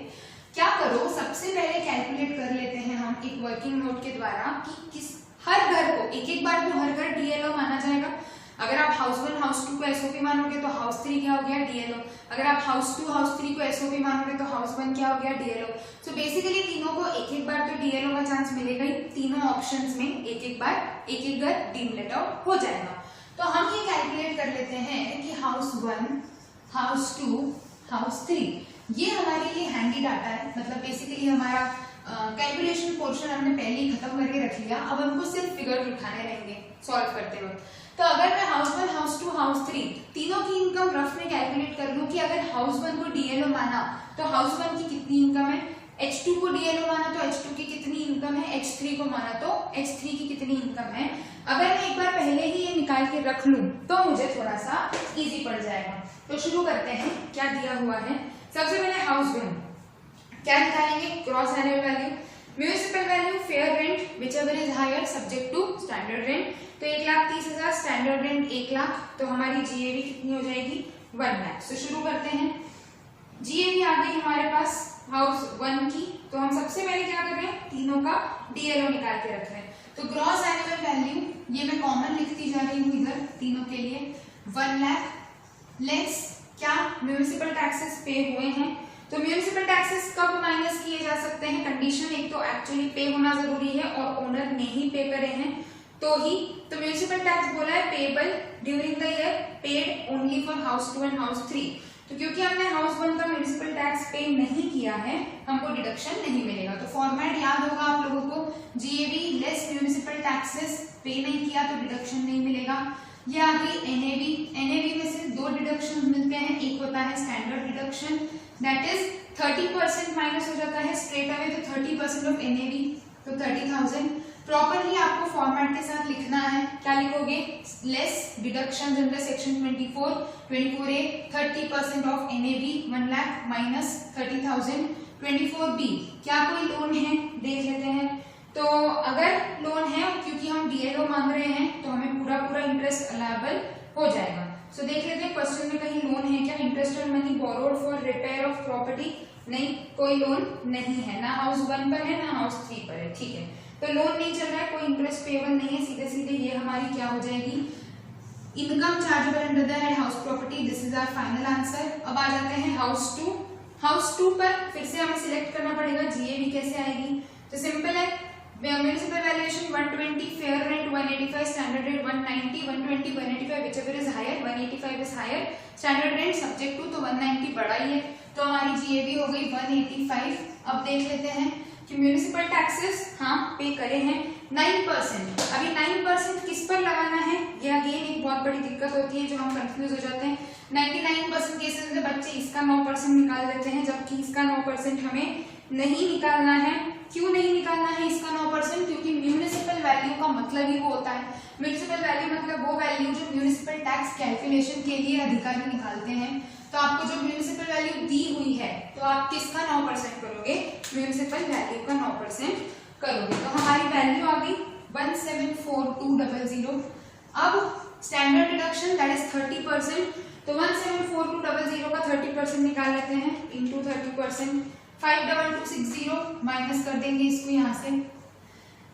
क्या करो, सबसे पहले कैलकुलेट कर लेते हैं हम एक वर्किंग नोट के द्वारा कि किस हर घर को एक एक बार तो हर घर डीएलओ माना जाएगा। अगर आप हाउस 1 हाउस 2 को एसओपी मानोगे तो हाउस 3 क्या हो गया, डीएलओ। अगर आप हाउस 2 हाउस 3 को एसओपी मानोगे तो हाउस 1 क्या हो गया, डीएलओ। सो बेसिकली तीनों को एक एक बार तो डीएलओ का चांस मिलेगा ही। तीनों ऑप्शंस में एक एक बार एक एक घर डीम्ड लेट आउट हो जाएगा। तो हम ये कैलकुलेट कर लेते हैं कि हाउस 1 हाउस 2 हाउस 3 ये हमारे लिए हैंडी डाटा है। मतलब बेसिकली हमारा कैलकुलेशन पोर्शन हमने पहले ही खत्म करके रख लिया। अब हमको सिर्फ फिगर उठाने रहेंगे सॉल्व करते वक्त। तो अगर मैं हाउस 1 हाउस 2 हाउस 3 तीनों की इनकम रफ में कैलकुलेट कर लूं कि अगर हाउस 1 को डीएलओ माना तो हाउस 1 की कितनी इनकम है, H2 को डीएलओ माना तो H2 की कितनी इनकम है, H3 को माना तो H3 की कितनी इनकम है। अगर मैं एक बार पहले ही ये निकाल के रख लूं तो मुझे थोड़ा सा इजी पड़ जाएगा। तो शुरू करते हैं। क्या दिया हुआ है, सबसे पहले हाउस 1 क्या निकालेंगे, gross annual value, municipal value, fair rent whichever is higher subject to standard rent. तो 1,30,000 स्टैंडर्ड रेंट 1 लाख, तो हमारी जीएवी कितनी हो जाएगी, 1 लाख। तो शुरू करते हैं। जीएवी आ गई हमारे पास हाउस 1 की। तो हम सबसे पहले क्या कर रहे हैं, तीनों का डीएलओ निकाल के रख रहे हैं। तो ग्रॉस एनुअल वैल्यू ये मैं कॉमन लिखती जा रही हूँ इधर तीनों के लिए, 1 लाख लेस क्या म्युनिसिपल टैक्सेस पे हुए हैं। तो म्युनिसिपल टैक्सेस कब माइनस किए जा सकते हैं, कंडीशन एक तो एक्चुअली पे होना जरूरी है और ओनर ने ही पे करे हैं तो ही। तो म्युनिसिपल टैक्स बोला है payable during the year paid only for house 2 and house 3। तो क्योंकि हमने हाउस 1 का म्युनिसिपल टैक्स पे नहीं किया है हमको डिडक्शन नहीं मिलेगा। तो फॉर्मेट याद होगा आप लोगों को, जीएवी लेस म्युनिसिपल टैक्सेस, पे नहीं किया तो डिडक्शन नहीं मिलेगा। ये आ गई एनएवी। एनएवी में से 2 डिडक्शन मिलते हैं, एक होता है standard deduction that is 30% minus हो जाता है स्ट्रेट अवे, तो 30% ऑफ एनएवी तो 30,000। प्रॉपरली आपको फॉर्मेट के साथ लिखना है, क्या लिखोगे, less deduction under section 24A 30% of NAV 1 lakh minus 30,000। 24B क्या कोई लोन है, देख लेते हैं। तो अगर लोन है, क्योंकि हम डीएलओ मांग रहे हैं तो हमें पूरा पूरा इंटरेस्ट अलाउबल हो जाएगा। सो देख लेते हैं क्वेश्चन में कहीं लोन है क्या, interest on money borrowed for repair of property, नहीं कोई लोन नहीं है, ना हाउस 1 पर है ना हाउस 3 पर है, ठीक है। तो लोन नहीं चल रहा है, कोई इंटरेस्ट पेबल नहीं है, सीधे सीधे ये हमारी क्या हो जाएगी, income chargeable under the head house property. This is our final answer. अब आ जाते हैं हाउस 2। हाउस 2 पर फिर से हमें सिलेक्ट करना पड़ेगा जीएवी कैसे आएगी। तो सिंपल है, municipal valuation 120, fair rent 185, standard rate 190, 120, 185 whichever is higher, 185 is higher, standard rate subject to तो 190 बड़ा ही है, तो हमारी जीएबी हो गई 185। अब देख लेते हैं कि म्युनिसिपल टैक्सेस हाँ पे करे हैं 9%। अभी 9% किस पर लगाना है, ये अगेन एक बहुत बड़ी दिक्कत होती है जो हम कंफ्यूज हो जाते हैं। 99% केसेस में बच्चे इसका 9% निकाल देते हैं, जबकि इसका 9% हमें नहीं निकालना है। क्यों नहीं निकालना है इसका 9%? क्योंकि म्युनिसिपल वैल्यू का मतलब ही वो होता है, म्युनिसिपल वैल्यू मतलब वो वैल्यू जो म्युनिसिपल टैक्स कैलकुलेशन के लिए अधिकारी निकालते हैं। तो आपको जो म्युनिसिपल वैल्यू दी हुई है तो आप किसका 9% करोगे, म्युनिसिपल वैल्यू का 9% करोगे। तो हमारी वैल्यू आ गई 174200। अब स्टैंडर्ड डिडक्शन दैट इज 30%, तो 174200 का 30% निकाल लेते हैं इंटू 30%, 52260 माइनस कर देंगे इसको यहाँ से।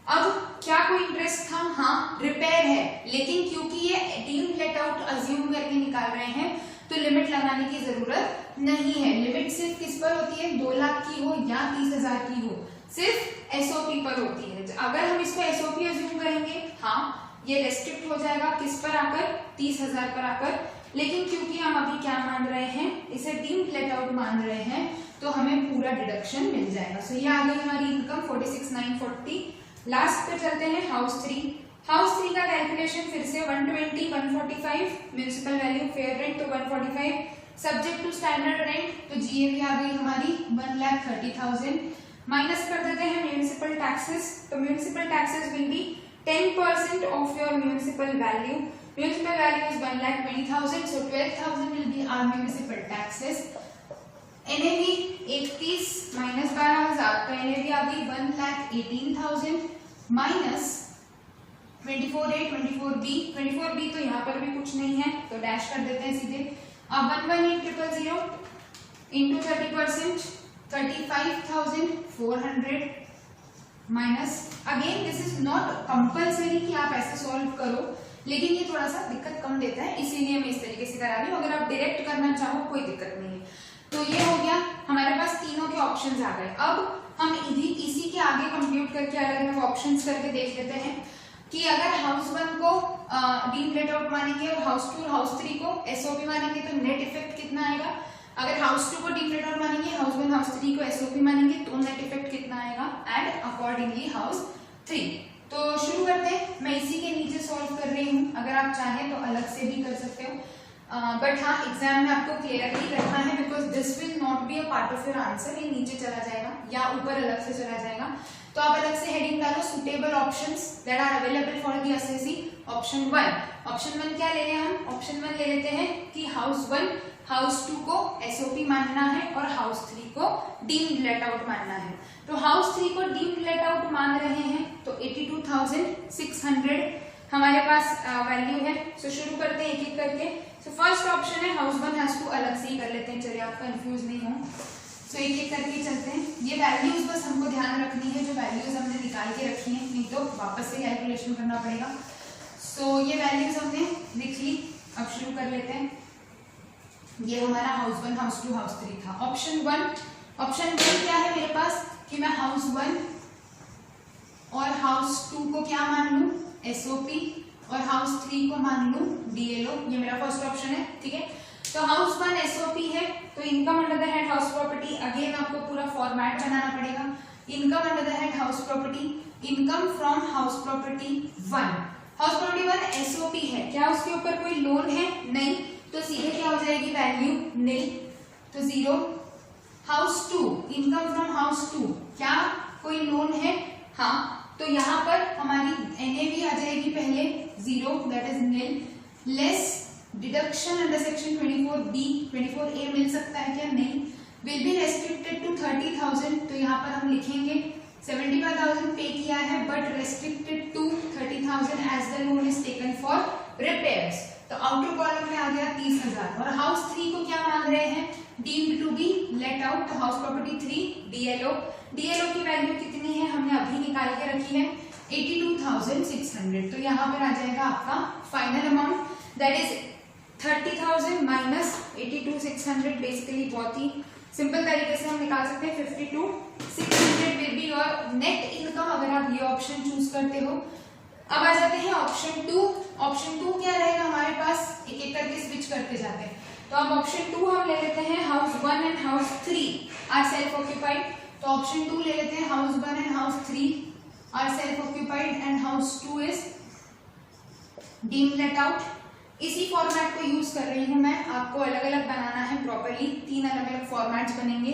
अब क्या कोई इंटरेस्ट था? हाँ रिपेयर है, लेकिन क्योंकि ये डीम्ड लेट आउट अज्यूम करके निकाल रहे हैं तो लिमिट लगाने की जरूरत नहीं है। लिमिट सिर्फ किस पर होती है, 2 लाख की हो या 30,000 की हो, सिर्फ एसओपी पर होती है। अगर हम इसको एसओपी अज्यूम करेंगे हाँ ये रेस्ट्रिक्ट हो जाएगा किस पर आकर, 30,000 पर आकर। लेकिन क्योंकि हम अभी क्या मान रहे हैं, इसे डीम्ड लेट आउट मान रहे हैं, तो हमें पूरा डिडक्शन मिल जाएगा। सो ये आ गई हमारी इनकम 46,940। लास्ट पे चलते हैं हाउस 3। हाउस 3 का कैलकुलेशन फिर से 120, 145 म्युनिसिपल वैल्यू, फेयर रेंट तो 145, सब्जेक्ट टू स्टैंडर्ड रेंट, तो जीएबी आ गई हमारी 1,30,000। माइनस कर देते हैं म्युनिसिपल टैक्सेस, तो municipal taxes will be 10% of your municipal value. Municipal value is 1,20,000, so 12,000 will be our municipal taxes. NAV 31 minus 12,000 का एनएवी आ गई 1,18,000 माइनस 24A 24B। 24B तो यहाँ पर भी कुछ नहीं है तो डैश कर देते हैं सीधे। अब 118,000 into 30%, 35,400 minus, again this is not compulsory कि आप ऐसे सॉल्व करो, लेकिन ये थोड़ा सा दिक्कत कम देता है इसीलिए मैं इस तरीके से करा रही हूँ। अगर आप डायरेक्ट करना चाहो कोई दिक्कत नहीं है। तो ये हो गया हमारे पास, तीनों के ऑप्शंस आ गए। अब हम इसी के आगे कंप्यूट करके अलग अलग ऑप्शंस करके देख लेते हैं कि अगर हाउस 1 को डीम्ड लेट आउट मानेंगे और हाउस 2 और हाउस 3 को एसओपी मानेंगे तो नेट इफेक्ट कितना आएगा। अगर हाउस 2 को डीम्ड लेट आउट मानेंगे, हाउस 1 हाउस 3 को एसओपी मानेंगे तो नेट इफेक्ट कितना आएगा, एंड अकॉर्डिंगली हाउस 3। तो शुरू करते हैं, मैं इसी के नीचे सॉल्व कर रही हूँ, अगर आप चाहें तो अलग से भी कर सकते हो, बट हाँ एग्जाम में आपको क्लियरली करना है because this will not be a part of your answer. ये नीचे चला जाएगा या ऊपर अलग से चला जाएगा, तो आप अलग से हेडिंग डालो suitable options that are available for the SSC. Option 1, option 1 क्या ले लें हम, ऑप्शन 1 ले लेते हैं कि हाउस 1 हाउस 2 को एसओपी मानना है और हाउस 3 को डीम्ड लेट आउट मानना है। तो हाउस 3 को डीम्ड लेट आउट मान रहे हैं तो 82,600 हमारे पास वैल्यू है। सो शुरू करते हैं एक एक करके। सो फर्स्ट ऑप्शन है हाउस 1 हैज टू, अलग से ही कर लेते हैं, चलिए आप कंफ्यूज नहीं हो। सो एक एक करके चलते हैं। ये वैल्यूज बस हमको ध्यान रखनी है, जो वैल्यूज हमने निकाल के रखी हैं, नहीं तो वापस से कैलकुलेशन करना पड़ेगा। सो ये वैल्यूज हमने लिख ली, अब शुरू कर लेते हैं। ये हमारा हाउस 1 हाउस 2 हाउस 3 था। ऑप्शन 1 क्या है मेरे पास कि मैं हाउस 1 और हाउस 2 को क्या मान लूं, एसओपी, और हाउस 3 को मान लूं डीएलओ। ये मेरा फर्स्ट ऑप्शन है, ठीक है। तो हाउस 1 एसओपी है तो income under the head house property, again आपको पूरा फॉर्मेट बनाना पड़ेगा। Income under the head house property, income from house property 1। House property 1 SOP है, क्या उसके ऊपर कोई लोन है, नहीं, तो सीधे क्या हो जाएगी वैल्यू नील, तो 0। हाउस 2, इनकम फ्रॉम हाउस 2, क्या कोई लोन है, हाँ, तो यहाँ पर हमारी एनएवी आ जाएगी पहले 0 that is nil, less deduction under section 24B 24A मिल सकता है क्या, नहीं, विल बी रेस्ट्रिक्टेड टू 30,000, तो यहाँ पर हम लिखेंगे 75,000 पे किया है but restricted to 30,000 as the loan is taken for repairs, तो आउटर कॉलम में आ गया 30,000। और हाउस 3 को क्या मांग रहे हैं, deemed to be let out, तो हाउस प्रॉपर्टी 3 डीएलओ की वैल्यू कितनी है हमने अभी निकाल के रखी है 82,600, तो यहाँ पर आ जाएगा आपका final amount that is 30,000 minus 82,600। Basically बहुत ही सिंपल तरीके से हम निकाल सकते हैं 52,600 will be your net income अगर आप ये ऑप्शन चूज करते हो। अब आ जाते हैं ऑप्शन 2। ऑप्शन 2 क्या रहेगा हमारे पास, एक एक करके स्विच करते जाते हैं। तो अब ऑप्शन 2 हम ले लेते हैं, house 1 and house 3 are self occupied. तो ऑप्शन 2 ले लेते हैं, house 1 and house 3 are self occupied and house 2 is deemed let out. इसी फॉर्मेट को यूज कर रही हूं मैं, आपको अलग अलग बनाना है प्रॉपर्ली, 3 अलग अलग फॉर्मेट्स बनेंगे।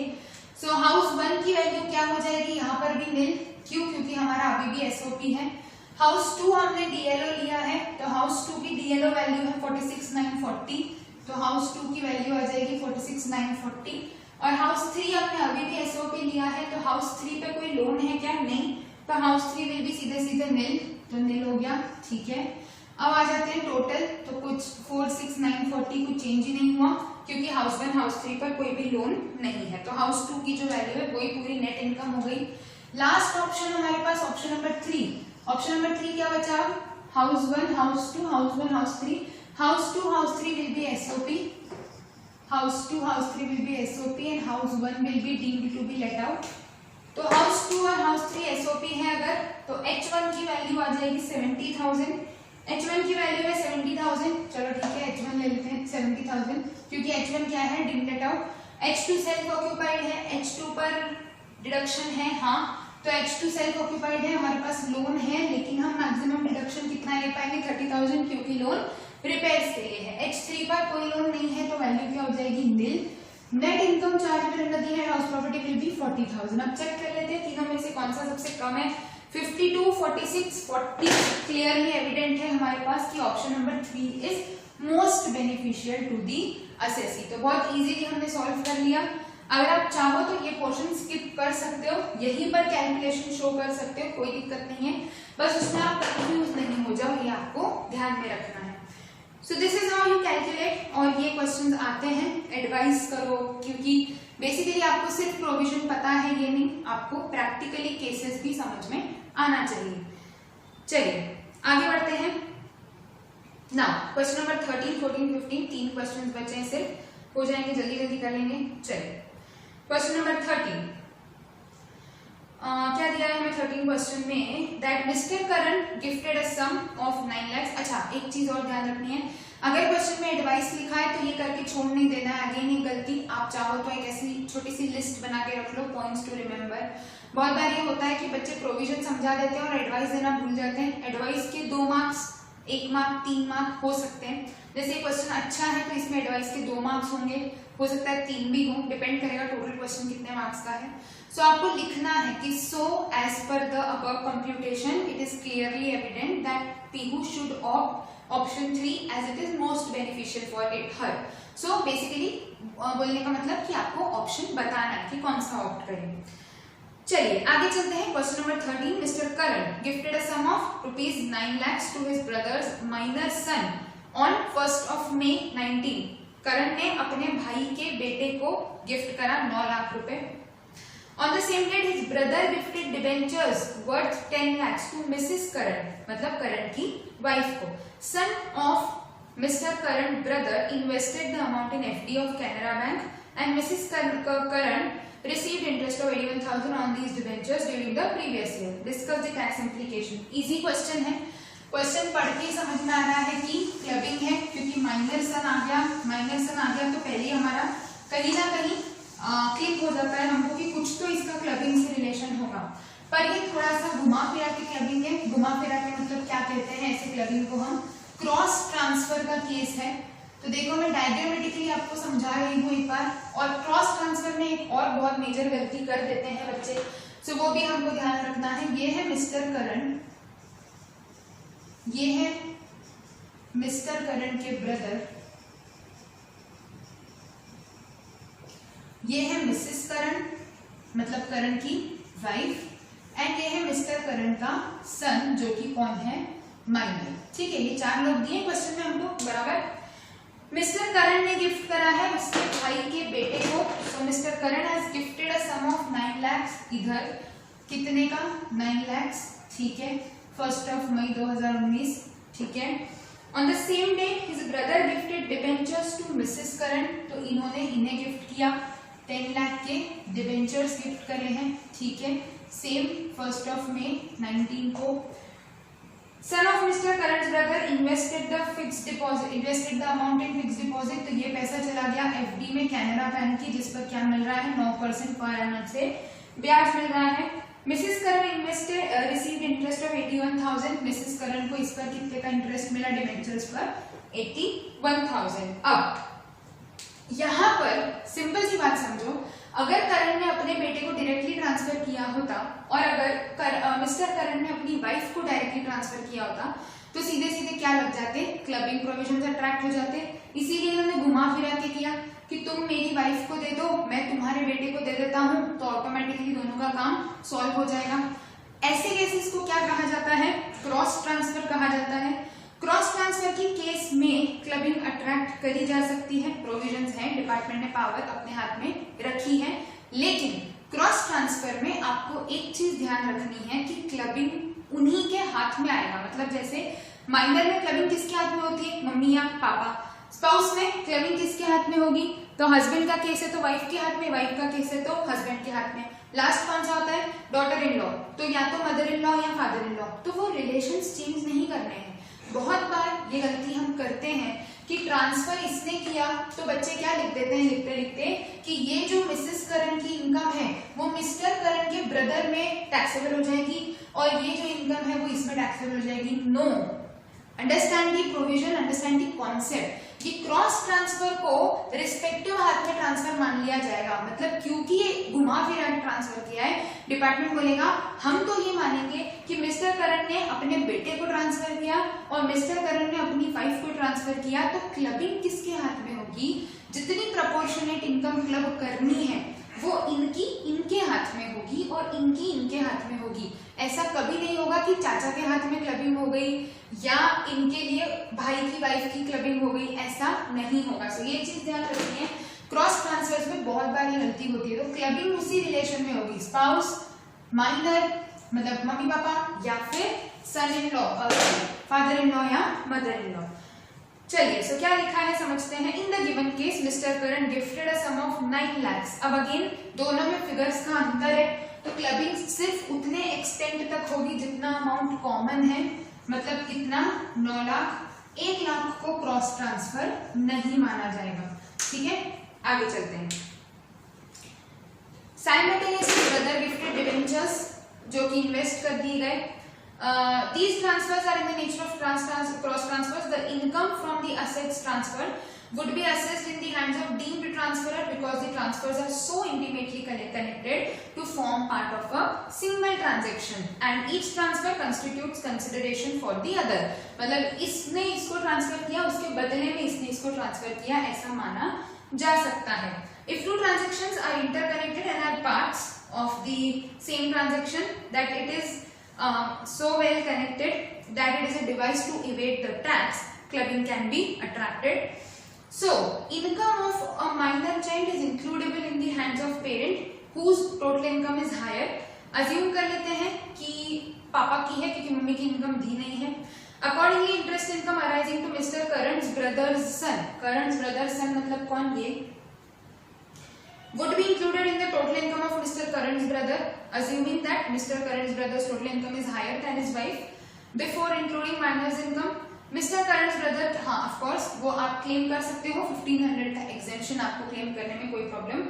सो हाउस 1 की वैल्यू क्या हो जाएगी, यहाँ पर भी नील, क्यों, क्योंकि हमारा अभी भी एसओपी है। हाउस 2 हमने डीएलओ लिया है, तो हाउस 2 की डीएलओ वैल्यू है 46,940, तो हाउस 2 की वैल्यू आ जाएगी 46,940। और हाउस 3 हमने अभी भी एसओपी लिया है, तो हाउस 3 पे कोई लोन है क्या, नहीं, तो हाउस 3 विल भी सीधे सीधे नील, तो नील हो गया, ठीक है। अब आ जाते हैं टोटल, तो कुछ 46,940 कुछ चेंज ही नहीं हुआ, क्योंकि हाउस 1 हाउस 3 पर कोई भी लोन नहीं है। तो हाउस 2 की जो वैल्यू है वही पूरी नेट इनकम हो गई। लास्ट ऑप्शन हमारे पास ऑप्शन नंबर 3। ऑप्शन नंबर 3 क्या बचा, house 1 house 2 house 1 house 3, house 2 house 3 will be SOP, house 2 house 3 will be SOP and house 1 will be deemed to be let out. तो house 2 और house 3 SOP है अगर, तो H1 की value आ जाएगी 70,000। H1 की वैल्यू है 70,000, चलो ठीक है H1 ले लेते हैं 70,000, क्योंकि H1 क्या है, deemed let out. H2 self occupied है, H2 पर डिडक्शन है, हाँ, तो H2 सेल्फ ऑक्यूपाइड है, हमारे पास लोन है, लेकिन हम मैक्सिमम डिडक्शन कितना ले पाएंगे, 30,000, क्योंकि लोन रिपेयर्स के लिए है। H3 पर कोई लोन नहीं है, तो वैल्यू क्या हो जाएगी, nil. Net income chargeable under the head house property will be 40,000। अब चेक कर लेते हैं तीनों में से कौन सा सबसे कम है। 52, 46, 40 क्लियरली एविडेंट है हमारे पास कि option number 3 is most beneficial to the assessee. तो बहुत इजीली हमने सॉल्व कर लिया। अगर आप चाहो तो ये पोर्शन स्किप कर सकते हो, यहीं पर कैलकुलेशन शो कर सकते हो, कोई दिक्कत नहीं है, बस उसमें आप कंफ्यूज नहीं हो जाओ, ये आपको ध्यान में रखना है। So this is how you calculate, और ये क्वेश्चंस आते हैं, एडवाइस करो, क्योंकि बेसिकली आपको सिर्फ प्रोविजन पता है ये नहीं, आपको प्रैक्टिकली केसेस भी समझ में आना चाहिए। चलिए आगे बढ़ते हैं। नाउ क्वेश्चन नंबर 13, 14, 15 3 क्वेश्चंस बचे हैं, सिर्फ हो जाएंगे, जल्दी जल्दी कर लेंगे। चलिए क्वेश्चन नंबर 13 क्या दिया है हमें 13 क्वेश्चन में, that mister Karan gifted a sum of 9 lakhs। अच्छा एक चीज और ध्यान रखनी है, अगर क्वेश्चन में एडवाइस लिखा है तो ये करके छोड़ नहीं देना है, अगेन ये गलती। आप चाहो तो एक ऐसी छोटी सी लिस्ट बना के रख लो, पॉइंट्स टू रिमेम्बर। बहुत बार ये होता है कि बच्चे प्रोविजन समझा देते हैं और एडवाइस देना भूल जाते हैं। एडवाइस के 2 मार्क्स, 1 मार्क, 3 मार्क हो सकते हैं। जैसे क्वेश्चन अच्छा है तो इसमें एडवाइस के 2 मार्क्स होंगे, हो सकता है 3 भी हो, डिपेंड करेगा टोटल क्वेश्चन कितने मार्क्स का है। सो आपको लिखना है कि so as per the above computation it is clearly evident that Pihu should opt option 3 as it is most beneficial for it her. So basically बोलने का मतलब कि आपको ऑप्शन बताना है कि कौन सा ऑप्ट करें। चलिए आगे चलते हैं। Question number 13, mister Karan gifted a sum of ₹9 lakhs to his brother's minor son on 1 May 19। Karan ने अपने भाई के बेटे को गिफ्ट करा 9 लाख रुपए। On the same date, his brother gifted debentures worth 10 lakhs to Mrs. Karan, मतलब करण की वाइफ को। Son of Mr. Karan brother invested the amount in FD of Canara Bank, and Mrs. Karan received interest of 81,000 on these debentures during the previous year. Discuss the tax implication. Easy question है। Question पढ़ के समझ में आ रहा है कि clubbing है, क्योंकि माइनर सन आ गया, तो पहले हमारा कहीं ना कहीं क्लिक हो जाता है हमको कि कुछ तो इसका क्लबिंग से रिलेशन होगा। पर ये थोड़ा सा घुमा फिरा के क्लबिंग है। घुमा फिरा के मतलब क्या कहते हैं, ऐसे क्लबिंग को हम क्रॉस ट्रांसफर का केस है। तो देखो मैं डायग्रामेटिकली आपको समझा रही हूँ एक बार। और क्रॉस ट्रांसफर में एक और बहुत मेजर गलती कर देते हैं बच्चे, सो वो भी हमको ध्यान रखना है। ये है मिस्टर करण, ये है मिस्टर करण के ब्रदर, ये है मिसेस करण मतलब करण की वाइफ, एंड ये है मिस्टर करण का सन जो कि कौन है, माइनर। ठीक है, ये 4 लोग दिए क्वेश्चन में हमको, बराबर। मिस्टर करण ने गिफ्ट करा है उसके भाई के बेटे को। So Mr Karan has gifted a sum of 9 lakhs, इधर कितने का, 9 lakhs, ठीक है, 1 May 2019, ठीक है। On the same day his brother gifted debentures to Mrs Karan, तो इन्होंने इन्हें गिफ्ट किया 10 लाख के डिबेंचर्स गिफ्ट करे हैं, ठीक है। सेम 1 मई 19 को son of Mr Karan's brother invested the amount in fixed deposit. तो ये पैसा चला गया एफडी में कैनरा बैंक की, जिस पर क्या मिल रहा है 9% पर एनम से ब्याज मिल रहा है। Mrs Karan received interest of 81,000। Mrs Karan को इस पर कितने का इंटरेस्ट मिला डिबेंचर्स पर 81,000। अब यहाँ पर सिंपल सी बात समझो, अगर करण ने अपने बेटे को डायरेक्टली ट्रांसफर किया होता और अगर मिस्टर करण ने अपनी वाइफ को डायरेक्टली ट्रांसफर किया होता तो सीधे सीधे क्या लग जाते, क्लबिंग प्रोविजंस अट्रैक्ट हो जाते। इसीलिए इन्होंने घुमा फिरा के किया कि तुम मेरी वाइफ को दे दो, मैं तुम्हारे बेटे को दे देता हूं, तो ऑटोमेटिकली दोनों का काम सॉल्व हो जाएगा। ऐसे केसेस को क्या कहा जाता है, क्रॉस ट्रांसफर कहा जाता है। क्रॉस ट्रांसफर की केस में क्लबिंग अट्रैक्ट करी जा सकती है, प्रोविजंस है, डिपार्टमेंट ने पावर अपने हाथ में रखी है। लेकिन क्रॉस ट्रांसफर में आपको एक चीज ध्यान रखनी है कि क्लबिंग उन्हीं के हाथ में आएगा। मतलब जैसे माइनर में क्लबिंग किसके हाथ में होती है, मम्मी या पापा। स्पाउस में क्लबिंग किसके हाथ में होगी, तो हस्बैंड का केस है तो वाइफ के हाथ में, वाइफ का केस है तो हस्बैंड के हाथ में। लास्ट कौन सा होता है, डॉटर इन लॉ, तो या तो मदर इन लॉ या फादर इन लॉ। तो वो रिलेशंस चेंज नहीं करने हैं। बहुत बार ये गलती हम करते हैं कि ट्रांसफर इसने किया तो बच्चे क्या लिख देते हैं, लिखते लिखते कि ये जो मिसेस करण की इनकम है वो मिस्टर करण के ब्रदर में टैक्सेबल हो जाएगी और ये जो इनकम है वो इसमें टैक्सेबल हो जाएगी। No, understand the provision, understand the concept कि क्रॉस ट्रांसफर को रिस्पेक्टिव हाथ में ट्रांसफर मान लिया जाएगा। मतलब क्योंकि ये घुमा फिरा के ट्रांसफर किया है, डिपार्टमेंट बोलेगा हम तो ये मानेंगे कि मिस्टर करण ने अपने बेटे को ट्रांसफर किया और मिस्टर करण ने अपनी वाइफ को ट्रांसफर किया, तो क्लबिंग किसके हाथ में होगी, जितनी प्रपोर्शनेट इनकम क्लब करनी है वो इनके हाथ में होगी और इनके हाथ में होगी। ऐसा कभी नहीं होगा कि चाचा के हाथ में क्लबिंग हो गई या इनके लिए भाई की वाइफ की क्लबिंग हो गई, ऐसा नहीं होगा। सो ये चीज ध्यान रखनी है। क्रॉस ट्रांसफर्स में बहुत बार ये गलती होती है। तो क्लबिंग उसी रिलेशन में होगी, स्पाउस, माइनर मतलब मम्मी पापा या फिर son in law, father in law या मदर इन लॉ। चलिए, सो क्या लिखा है समझते हैं। In the given case Mr Karan gifted a sum of 9 lakhs। अब अगेन दोनों में फिगर्स का अंतर है, तो क्लबिंग सिर्फ उतने एक्सटेंट तक होगी जितना अमाउंट कॉमन है। मतलब कितना, 9 लाख। 1 लाख को क्रॉस ट्रांसफर नहीं माना जाएगा। ठीक है, आगे चलते हैं। साइमल्टेनियसली ब्रदर गिफ्टेड डिबेंचर्स जो कि इन्वेस्ट कर दिए गए। These transfers are in the nature of cross transfers. The income from the assets transferred would be assessed in the hands of deemed transferor because the transfers are so intimately connected to form part of a single transaction and each transfer constitutes consideration for the other. मतलब इसने इसको transfer किया, उसके बदले में इसने इसको transfer किया, ऐसा माना जा सकता है। If two transactions are interconnected and are parts of the same transaction, that it is so well connected that it is a device to evade the tax, clubbing can be attracted. So income of a minor child is includable in the hands of parent whose total income is higher. Assume कर लेते हैं कि पापा की है क्योंकि mummy की income दी नहीं है। Accordingly, interest income arising to Mr. Karan's brother's son, Karan's brother's son मतलब कौन, ये would be included in the total income of Mr. Karan's brother, assuming that Mr. Karan's brother's total income is higher than his wife. Before including minor's income, Mr. Karan's brother, हाँ of course वो आप claim कर सकते हो, 1500 का exemption आपको claim करने में कोई प्रॉब्लम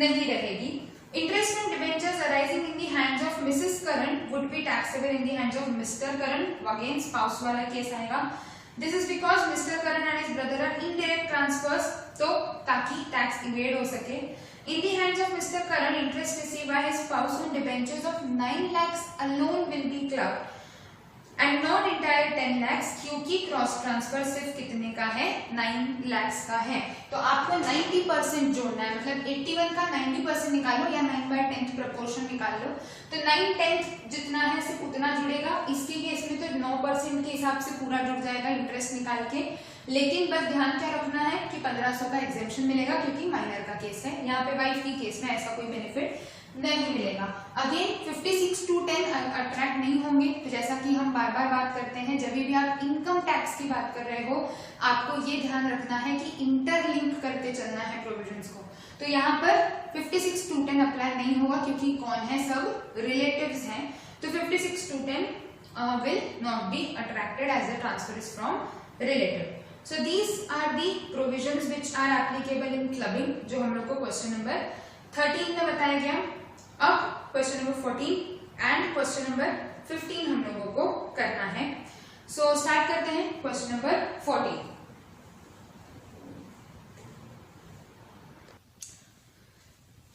नहीं रहेगी। Interest and debentures arising in the hands of Mrs. Karan would be taxable in the hands of Mr. Karan. Again spouse वाला केस आएगा। This is because Mr. Karan and his brother are indirect transfers, तो ताकि tax evade हो सके। In the hands of Mr. Karan, interest received by his spouse on debentures of 9 lakhs alone will be clubbed and not entire 10 lakhs क्योंकि cross transfer सिर्फ कितने का है, 9 lakhs का है। तो आपको 90% जोड़ना है, मतलब 81 का 90% निकालो या 9/10 प्रपोर्शन निकाल लो, तो 9/10 जितना है सिर्फ उतना जुड़ेगा। इसके केस में तो 9% के हिसाब से पूरा जुड़ जाएगा इंटरेस्ट निकाल के। लेकिन बस ध्यान क्या रखना है कि 1500 का एग्जेम्पशन मिलेगा क्योंकि माइनर का केस है। यहाँ पे वाइफ की केस में ऐसा कोई बेनिफिट नहीं मिलेगा। अगेन 56 to 10 अट्रैक्ट नहीं होंगे। तो जैसा कि हम बार बार बात करते हैं, जब भी आप इनकम टैक्स की बात कर रहे हो आपको ये ध्यान रखना है कि इंटरलिंक करते चलना है प्रोविजंस को। तो यहाँ पर 56 to 10 अप्लाई नहीं होगा क्योंकि कौन है, सब रिलेटिव्स हैं। तो 56 to 10 will not be attracted as the transfer is from relative. So these are the provisions which are applicable in clubbing, जो हम लोग को क्वेश्चन नंबर 13 में बताया गया। अब question number 14 and question number 15 हम लोगों को करना है। सो स्टार्ट करते हैं क्वेश्चन नंबर 14।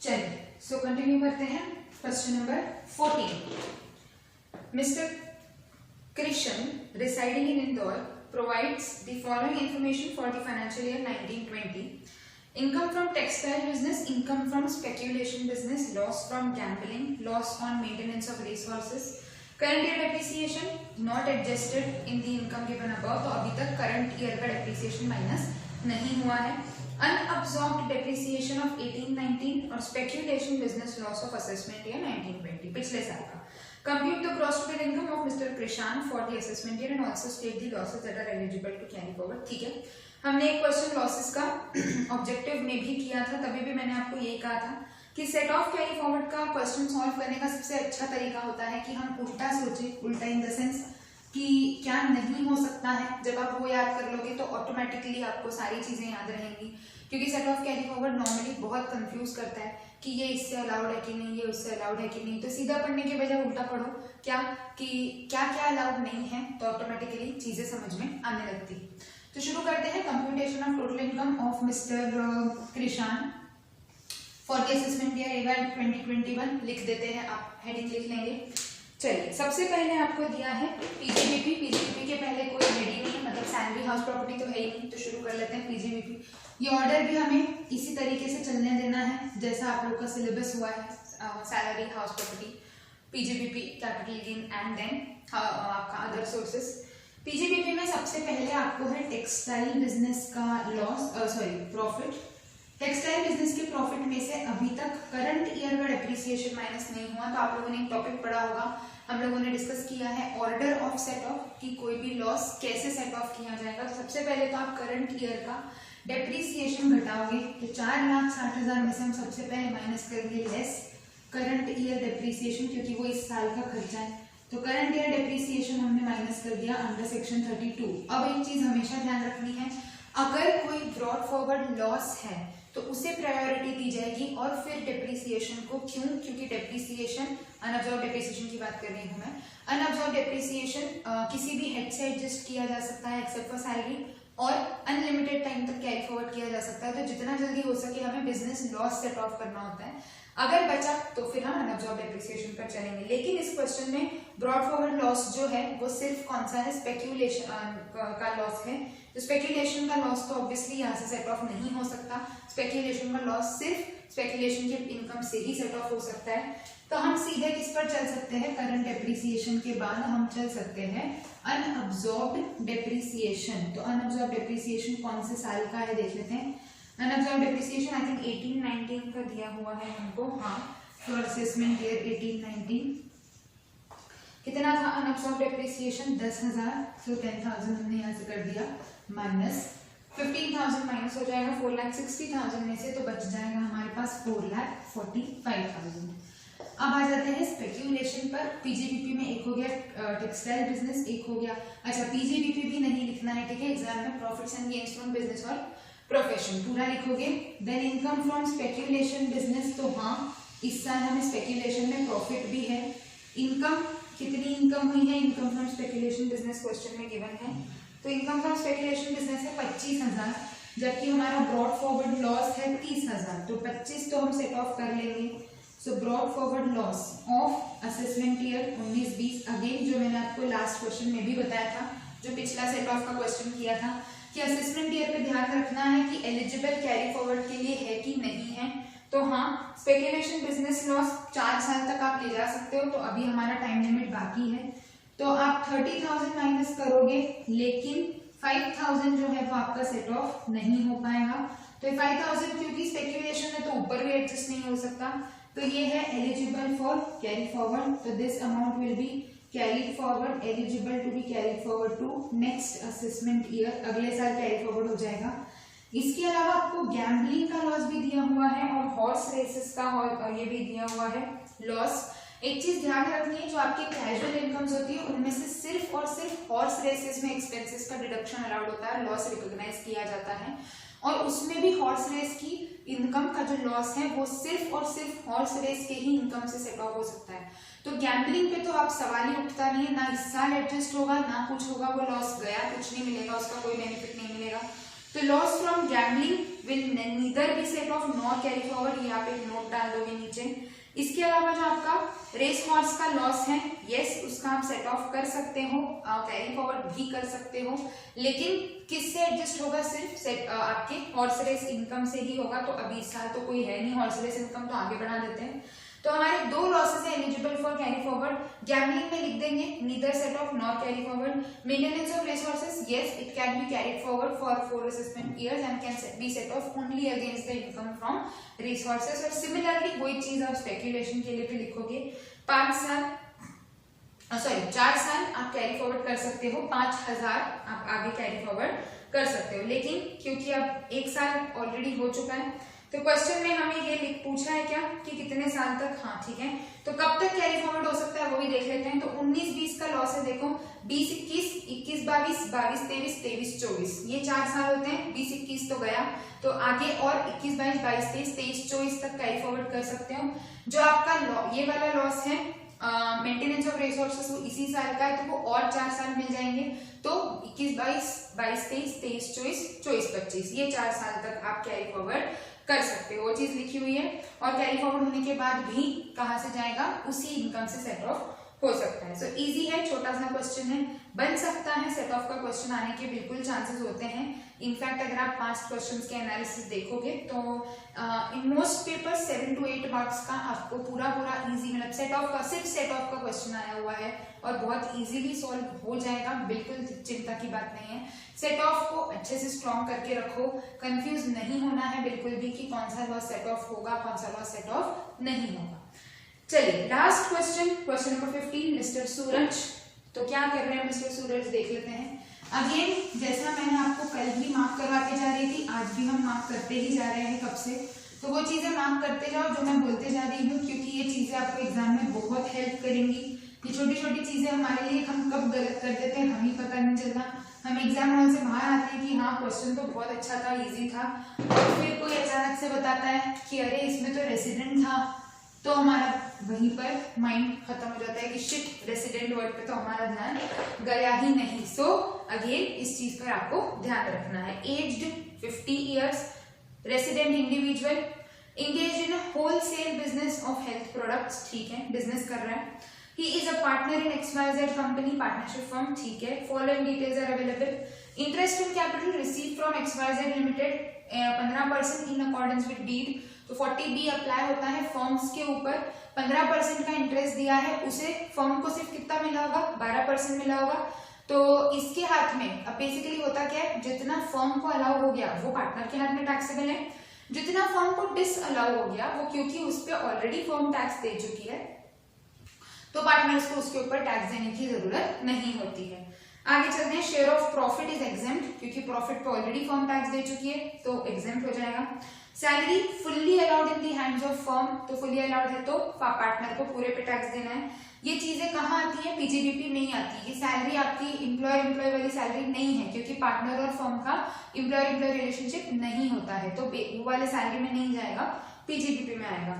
चलिए सो कंटिन्यू करते हैं question number 14। Mister Krishna residing in Indore provides the following information for the financial year 1920. Income from textile business, income from speculation business, loss from gambling, loss on maintenance of racehorses, current year depreciation not adjusted in the income given above. तो अभी तक current year का depreciation minus नहीं हुआ है। Unabsorbed depreciation of 1819 और speculation business loss of assessment year 1920 पिछले साल का। Compute the gross total income of Mr. Krishan for the assessment year and also state the losses that are eligible to carry forward। ठीक है, हमने एक question losses का objective में भी किया था, तभी भी मैंने आपको यही कहा था कि सेट ऑफ कैरी फॉरवर्ड का क्वेश्चन सॉल्व करने का सबसे अच्छा तरीका होता है कि हम उल्टा सोचें। उल्टा इन द सेंस कि क्या नहीं हो सकता है। जब आप वो याद कर लोगे तो ऑटोमेटिकली आपको सारी चीजें याद रहेंगी, क्योंकि set of carry forward normally बहुत कंफ्यूज करता है कि ये इससे अलाउड है कि नहीं, ये उससे अलाउड है कि नहीं। तो सीधा पढ़ने के बजाय उल्टा पढ़ो क्या कि क्या क्या अलाउड नहीं है, तो ऑटोमेटिकली चीजें समझ में आने लगती है। तो शुरू करते हैं। Computation of total income of mister Krishna for the assessment year 2021 लिख देते हैं, आप हेडिंग लिख लेंगे। चलिए, सबसे पहले आपको दिया है पीजीबीपी। पीजीबीपी के पहले कोई हेडिंग नहीं है, मतलब सैलरी हाउस प्रॉपर्टी तो है ही नहीं, तो शुरू कर लेते हैं पीजीबीपी। ये ऑर्डर भी हमें इसी तरीके से चलने देना है जैसा आप लोग का सिलेबस हुआ है। Salary house property, PGBP, capital gain and then आपका अदर सोर्सेस। पीजीबीपी में सबसे पहले आपको है टेक्सटाइल बिजनेस का प्रॉफिट। टेक्सटाइल बिजनेस के प्रॉफिट में से अभी तक करंट ईयर का डेप्रिसिएशन माइनस नहीं हुआ। तो आप लोगों ने एक टॉपिक पढ़ा होगा, हम लोगों ने डिस्कस किया है ऑर्डर ऑफ सेट ऑफ, कि कोई भी लॉस कैसे सेट ऑफ किया जाएगा। तो सबसे पहले तो आप करंट ईयर का डेप्रिसिएशन घटाओगे, तो 4,60,000 में से हम सबसे पहले माइनस करेंगे लेस करंट ईयर डेप्रिसिएशन, क्योंकि वो इस साल का खर्चा है। तो करंट ईयर डेप्रिसिएशन हमने माइनस कर दिया अंडर सेक्शन 32। अब एक चीज हमेशा ध्यान रखनी है, अगर कोई ब्रॉड फॉरवर्ड लॉस है तो उसे प्रायोरिटी दी जाएगी और फिर डेप्रिसिएशन को। क्यों? क्योंकि डेप्रिसिएशन, अनअब्जॉर्ब डेप्रिसिएशन की बात कर रही हूँ मैं। अनअब्जॉर्ब डेप्रिसिएशन किसी भी हेड से एडजस्ट किया जा सकता है एक्सेप्ट फॉर सैलरी, और अनलिमिटेड टाइम तक कैरी फॉरवर्ड किया जा सकता है। तो जितना जल्दी हो सके हमें बिजनेस लॉस सेट ऑफ करना होता है। अगर बचा तो फिर हम अनअब्जॉर्ब डेप्रिसिएशन पर चलेंगे। लेकिन इस क्वेश्चन में ब्रॉड फॉरवर्ड लॉस जो है वो सिर्फ कौन सा है, स्पेक्यूलेशन का लॉस है। तो स्पेक्यूलेशन का लॉस तो ऑब्वियसली यहाँ से सेट ऑफ नहीं हो सकता। स्पेक्यूलेशन का लॉस सिर्फ स्पेक्यूलेशन की इनकम से ही सेट ऑफ हो सकता है। तो हम सीधे किस पर चल सकते हैं, करंट डेप्रिसिएशन के बाद हम चल सकते हैं अनअब्जॉर्ब्ड डेप्रिसिएशन। तो अनअब्जॉर्ब्ड डेप्रिसिएशन कौन से साल का है देख लेते हैं। अनअब्जॉर्ब्ड डेप्रिसिएशन आई थिंक 18-19 का दिया हुआ है हमको। हाँ, फॉर असेसमेंट ईयर 18-19 कितना था अनअब्जॉर्ब्ड डेप्रिसिएशन? 10,000। तो 10,000 हमने यहाँ से कर दिया माइनस 15,000 माइनस हो जाएगा 4,60,000 में से, तो बच जाएगा हमारे पास 4,45,000। अब आ जाते हैं स्पेक्यूलेशन पर। पीजीबीपी में एक हो गया टेक्सटाइल बिजनेस, एक हो गया, अच्छा पीजीबीपी भी नहीं लिखना है, ठीक है, एग्जाम में profits and gains from business और प्रोफेशन पूरा लिखोगे। Then income from speculation business, तो हाँ इस साल हमें स्पेक्यूलेशन में प्रॉफिट भी है। इनकम, कितनी इनकम हुई है income from speculation business question में गिवन है। तो इनकम फ्रॉम स्पेक्यूलेशन बिजनेस है 25,000, जबकि हमारा ब्रॉड फॉरवर्ड लॉस है 30,000। तो 25 तो हम सेट ऑफ कर लेंगे। So brought forward loss of assessment year 19-20, again जो मैंने आपको लास्ट क्वेश्चन में भी बताया था, जो पिछला सेट ऑफ का क्वेश्चन किया था, कि असेसमेंट ईयर पे ध्यान रखना है कि एलिजिबल कैरी फॉरवर्ड के लिए है कि नहीं है। तो हाँ, स्पेक्यूलेशन बिजनेस लॉस 4 साल तक आप ले जा सकते हो, तो अभी हमारा टाइम लिमिट बाकी है। तो आप 30,000 माइनस करोगे, लेकिन 5,000 जो है वो आपका सेट ऑफ नहीं हो पाएगा। तो 5,000 क्योंकि स्पेक्यूलेशन है तो ऊपर भी एडजस्ट नहीं हो सकता, तो ये है एलिजिबल फॉर कैरी फॉरवर्ड, तो this amount will be carried forward, eligible to be carried forward to next assessment year, अगले साल कैरी फॉरवर्ड हो जाएगा। इसके अलावा आपको गैम्बलिंग का लॉस भी दिया हुआ है और हॉर्स रेसेस का ये भी दिया हुआ है लॉस। एक चीज ध्यान रखनी है, जो आपकी कैजुअल इनकम्स होती है उनमें से सिर्फ और सिर्फ हॉर्स रेसेस में एक्सपेंसेस का डिडक्शन अलाउड होता है, लॉस रिकॉग्नाइज किया जाता है, और उसमें भी हॉर्स रेस की इनकम का जो लॉस है वो सिर्फ और सिर्फ हॉर्स रेस के ही इनकम से सेट ऑफ हो सकता है। तो गैम्बलिंग पे तो आप सवाल ही उठता नहीं है, ना इस साल एडजस्ट होगा ना कुछ होगा, वो लॉस गया, कुछ नहीं मिलेगा, उसका कोई बेनिफिट नहीं मिलेगा। तो loss from gambling will neither be set off nor carry forward, ये आप एक नोट डाल दोगे नीचे। इसके अलावा जो आपका रेस हॉर्स का लॉस है, यस उसका आप सेट ऑफ कर सकते हो, कैरी फॉरवर्ड भी कर सकते हो, लेकिन किससे एडजस्ट होगा, सिर्फ आपके हॉर्स रेस इनकम से ही होगा। तो अभी इस साल तो कोई है नहीं हॉर्स रेस इनकम, तो आगे बढ़ा देते हैं। तो हमारे दो लॉसेस है eligible for carry forward, gambling में लिख देंगे neither set off nor carry forward, maintenance of race horses, yes it can be carried forward for 4 assessment years and can be set off only against the income from race horses. और similarly वही चीज आप speculation के लिए भी लिखोगे, 4 साल आप कैरी फॉरवर्ड कर सकते हो, 5000 आप आगे कैरी फॉरवर्ड कर सकते हो, लेकिन क्योंकि अब 1 साल ऑलरेडी हो चुका है तो क्वेश्चन में हमें ये पूछा है क्या कि कितने साल तक, हाँ ठीक है, तो कब तक कैरी फॉरवर्ड हो सकता है वो भी देख लेते हैं। तो 19-20 का लॉस है, देखो 20-21, 21-22, 22-23, 23-24, ये 4 साल होते हैं, 20-21 तो गया, तो आगे और 21-22, 22-23, 23-24 तक कैरी फॉरवर्ड कर सकते हो। जो आपका ये वाला लॉस है मेंटेनेंस ऑफ रिसोर्सेस, वो इसी साल का है, तो वो और 4 साल मिल जाएंगे, तो 21-22, 22-23, 23-24, 24-25, ये 4 साल तक आप कैरी फॉरवर्ड कर सकते हो, वो चीज लिखी हुई है। और कैरी फॉरवर्ड होने के बाद भी कहां से जाएगा, उसी इनकम से सेट ऑफ हो सकता है। सो इजी है, छोटा सा क्वेश्चन है, बन सकता है, सेट ऑफ का क्वेश्चन आने के बिल्कुल चांसेस होते हैं। इनफैक्ट अगर आप पास्ट क्वेश्चंस के एनालिसिस देखोगे तो in most paper 7 to 8 marks का आपको पूरा इजी, मतलब सेट ऑफ का, सिर्फ सेट ऑफ का क्वेश्चन आया हुआ है और बहुत इजीली सॉल्व हो जाएगा, बिल्कुल चिंता की बात नहीं है। सेट ऑफ को अच्छे से स्ट्रॉन्ग करके रखो, कंफ्यूज नहीं होना है बिल्कुल भी कि कौन सा लॉस सेट ऑफ होगा, कौन सा लॉस सेट ऑफ नहीं होगा। चलिए last question, question number 15, Mr Suraj. तो क्या कर रहे हैं मिस्टर सूरज, देख लेते हैं। अगेन जैसा मैंने आपको कल भी मार्क करवाते जा रही थी, आज भी हम मार्क करते ही जा रहे हैं कब से, तो वो चीजें मार्क करते जाओ जो मैं बोलते जा रही हूँ, क्योंकि ये चीजें आपको एग्जाम में बहुत हेल्प करेंगी। ये छोटी छोटी चीजें हमारे लिए, हम कब गलत कर देते हैं हमें पता नहीं चलता, हम एग्जाम हॉल से बाहर आते हैं कि हाँ क्वेश्चन तो बहुत अच्छा था, इजी था, और फिर कोई अचानक से बताता है कि अरे इसमें तो रेसिडेंट था, तो हमारा वहीं पर माइंड खत्म हो जाता है कि शिट, रेसिडेंट वर्ड पे तो हमारा ध्यान गया ही नहीं। सो अगेन इस चीज पर आपको ध्यान रखना है। Aged 50 years, resident individual, engaged in a wholesale business of health products, ठीक है, बिजनेस कर रहा है। He is a partner in XYZ company, partnership firm, ठीक है। Following details are available. Interest in capital received from XYZ Limited 15% in accordance with deed, तो 40B apply होता है फर्म्स के ऊपर, 15% का इंटरेस्ट दिया है, उसे फर्म को सिर्फ कितना मिला होगा, 12% मिला होगा। तो इसके हाथ में अब बेसिकली होता क्या है, जितना फर्म को अलाउ हो गया वो पार्टनर के हाथ में टैक्सेबल है, जितना फर्म को डिस अलाउ हो गया वो क्योंकि उस पर ऑलरेडी फर्म टैक्स दे चुकी है तो पार्टनर्स को उसके ऊपर टैक्स देने की जरूरत नहीं होती है। आगे चलते हैं। Share of profit is exempt, क्योंकि प्रॉफिट पे ऑलरेडी फर्म टैक्स दे चुकी है तो एग्जेम्प्ट हो जाएगा। Salary fully allowed in the hands of firm, तो फुल्ली अलाउड है तो पार्टनर को पूरे पे टैक्स देना है। ये चीजें कहाँ आती है, पीजीबीपी नहीं आती। ये सैलरी आपकी एम्प्लॉयर वाली सैलरी नहीं है, क्योंकि पार्टनर और फर्म का एम्प्लॉयर रिलेशनशिप नहीं होता है, तो वो वाले सैलरी में नहीं जाएगा, पीजीबीपी में आएगा।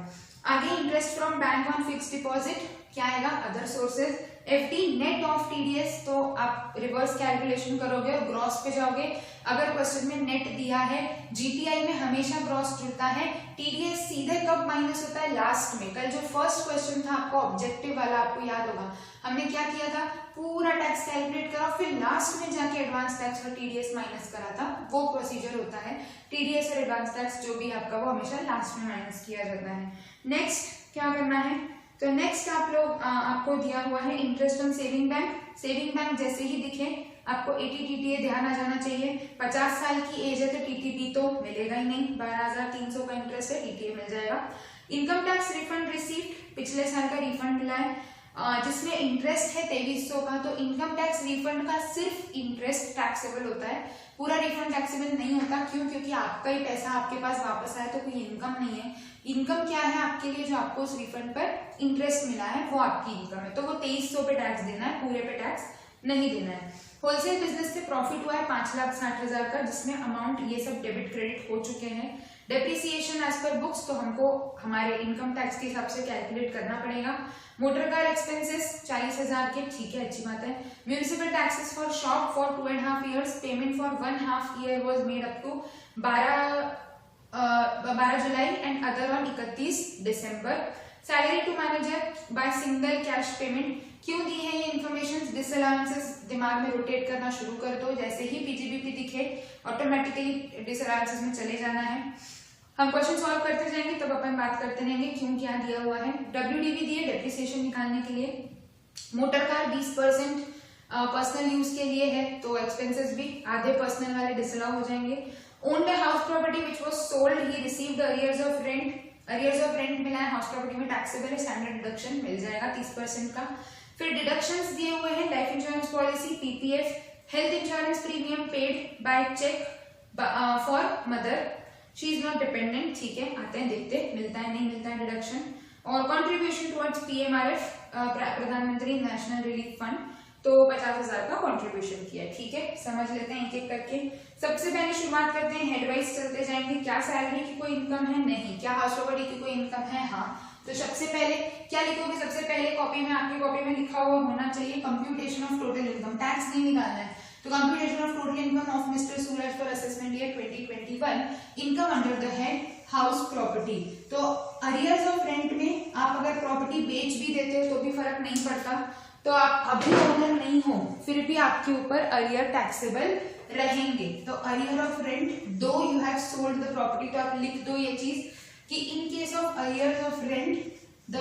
आगे interest from bank on fixed deposit, क्या आएगा, other sources. FD net of TDS, तो आप रिवर्स कैलकुलेशन करोगे और ग्रॉस पे जाओगे। अगर क्वेश्चन में नेट दिया है, जीपीआई में हमेशा ग्रॉस जुड़ता है, टीडीएस सीधे कब माइनस होता है, लास्ट में। कल जो फर्स्ट क्वेश्चन था आपका ऑब्जेक्टिव वाला, आपको याद होगा हमने क्या किया था, पूरा टैक्स कैलकुलेट करा, फिर लास्ट में जाके एडवांस टैक्स और टीडीएस माइनस करा था। वो प्रोसीजर होता है, टीडीएस और एडवांस टैक्स जो भी आपका वो हमेशा लास्ट में माइनस किया जाता है। नेक्स्ट क्या करना है, तो नेक्स्ट आप लोग आपको दिया हुआ है interest on saving bank. Saving bank जैसे ही दिखे आपको 80 टीटीए ध्यान आ जाना चाहिए। 50 साल की एज है तो टीटीपी तो मिलेगा ही नहीं, 12,300 का इंटरेस्ट है, टीटीए मिल जाएगा। इनकम टैक्स रिफंड रिसीव्ड, पिछले साल का रिफंड मिला है जिसमें इंटरेस्ट है 2300 का। तो इनकम टैक्स रिफंड का सिर्फ इंटरेस्ट टैक्सेबल होता है, पूरा रिफंड टैक्सेबल नहीं होता। क्यों? क्योंकि आपका ही पैसा आपके पास वापस आया, तो कोई इनकम नहीं है। इनकम क्या है आपके लिए? जो आपको उस रिफंड पर इंटरेस्ट मिला है वो आपकी इनकम है, तो वो 2300 पे टैक्स देना है, पूरे पे टैक्स नहीं देना है। होलसेल बिजनेस से प्रॉफिट हुआ है 5,60,000 का, जिसमें अमाउंट ये सब डेबिट क्रेडिट हो चुके हैं। डेप्रिसिएशन एज पर बुक्स, तो हमको हमारे इनकम टैक्स के हिसाब से कैलकुलेट करना पड़ेगा। मोटर कार एक्सपेंसेस 40,000 के, ठीक है, अच्छी बात है। Municipal taxes for shop for 2.5 years, payment for 1.5 year was made up to 12 July and other on 31 December. Salary to manager by single cash payment, क्यों दी है ये इन्फॉर्मेशन? डिसअलाउंसेस दिमाग में रोटेट करना शुरू कर दो, जैसे ही पीजीबीपी दिखे ऑटोमेटिकली डिसअलाउंसेस में चले जाना है। हम क्वेश्चन सॉल्व करते जाएंगे तब अपन बात करते रहेंगे क्यों क्या दिया हुआ है। डब्ल्यूडीवी दिए डेप्रिसिएशन निकालने के लिए। मोटर कार 20% पर्सनल यूज के लिए है, तो एक्सपेंसेस भी आधे पर्सनल वाले डिसअलाउ हो जाएंगे। Owned house property which was sold, he received arrears of rent, arrears of rent मिला है, हाउस प्रॉपर्टी में टैक्सेबल है, स्टैंडर्ड डिडक्शन मिल जाएगा 30% का। फिर डिडक्शंस दिए हुए हैं, life insurance policy, PPF, health insurance premium paid by cheque for mother, she is not dependent, ठीक है, आते हैं देखते मिलता है नहीं मिलता है डिडक्शन। और कंट्रीब्यूशन टुवर्ड्स पीएमआरएफ, प्रधानमंत्री नेशनल रिलीफ फंड, तो 50,000 का कंट्रीब्यूशन किया है, ठीक है। समझ लेते हैं एक एक करके। सबसे पहले शुरुआत करते हैं, हेडवाइज चलते जाएंगे। क्या सैलरी की कोई इनकम है? नहीं। क्या हाउस प्रॉपर्टी की कोई इनकम है? हाँ। तो सबसे पहले क्या लिखोगे? सबसे पहले कॉपी में, आपकी कॉपी में लिखा हुआ होना चाहिए computation of total income, tax नहीं निकालना है। तो computation of total income of mister Suraj for assessment year 2021, income under the head house property. तो अरियर्स ऑफ रेंट में आप अगर प्रॉपर्टी बेच भी देते हो तो भी फर्क नहीं पड़ता, तो आप अभी ओनर नहीं हो फिर भी आपके ऊपर अरियर टैक्सेबल रहेंगे। तो अरियर ऑफ रेंट, दो you have sold the property, तो आप लिख दो ये चीज कि इन case of arrears of rent the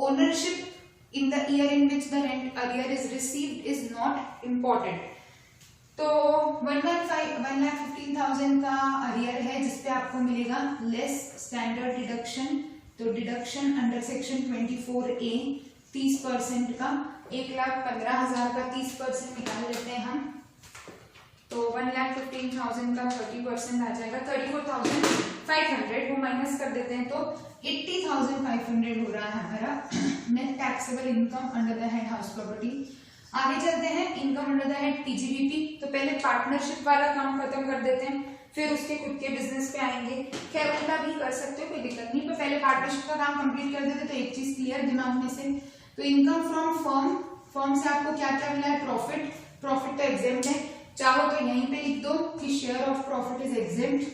ownership in the year in which the rent arrear is received is not important. तो 1,15,000 का अरियर है जिसपे आपको मिलेगा लेस स्टैंडर्ड डिडक्शन, तो डिडक्शन अंडर सेक्शन 24A 30% का, 1,15,000 का 30% निकाल लेते हैं हम, तो 1,15,000 का 30% आ जाएगा 34,500, वो माइनस कर देते हैं तो 80,500 हो रहा है हमारा net taxable income under the head house property. आगे चलते हैं, income under the head PGBP. तो पहले पार्टनरशिप वाला काम खत्म कर देते हैं, फिर उसके खुद के बिजनेस पे आएंगे। खैर उल्टा भी कर सकते हो, कोई दिक्कत नहीं, पर पहले पार्टनरशिप का काम कंप्लीट कर देते तो एक चीज क्लियर दिमाग में से। तो इनकम फ्रॉम फर्म, फर्म से आपको क्या क्या मिला है? प्रॉफिट, प्रॉफिट तो एग्जेम्प्ट है, चाहो तो यहीं पे लिख दो कि share of profit is exempt,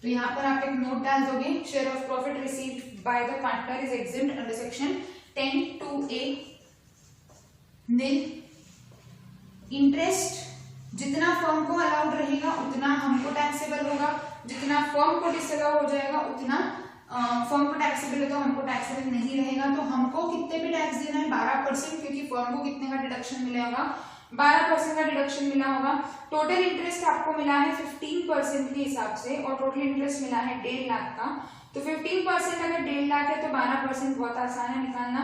तो यहाँ पर आप एक नोट डाल दोगे, share of profit received by the partner is exempt under section 10(2)(a). Nil interest, जितना फर्म को अलाउड रहेगा उतना हमको टैक्सेबल होगा, जितना फर्म को डिसअलाउ हो जाएगा उतना फर्म को टैक्सेबल है, तो हमको टैक्सेबल नहीं रहेगा। तो हमको कितने पे टैक्स देना है? 12%, क्योंकि फर्म को कितने का डिडक्शन मिला होगा? 12% का डिडक्शन मिला होगा। टोटल इंटरेस्ट आपको मिला है 15% के हिसाब से, और टोटल इंटरेस्ट मिला है 1.5 लाख का। तो 15% अगर 1.5 लाख है तो 12% बहुत आसान है निकालना,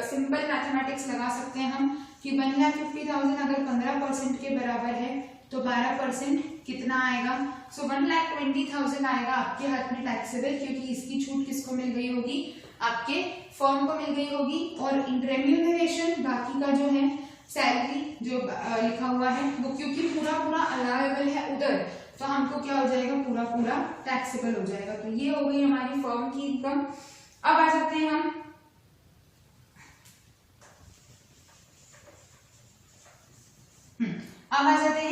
सिंपल मैथमेटिक्स लगा सकते हैं हम कि 1,50,000 अगर 15% के बराबर है तो 12% कितना आएगा? सो 1,20,000 आएगा आपके हाथ में टैक्सेबल, क्योंकि इसकी छूट किसको मिल गई होगी? आपके फर्म को मिल गई होगी। और रेम्यूनरेशन बाकी का जो है सैलरी जो लिखा हुआ है वो क्योंकि पूरा पूरा अलाउएबल है उधर, तो हमको क्या हो जाएगा? पूरा पूरा टैक्सेबल हो जाएगा। तो ये हो गई हमारी फर्म की इनकम। अब आ जाते हैं हम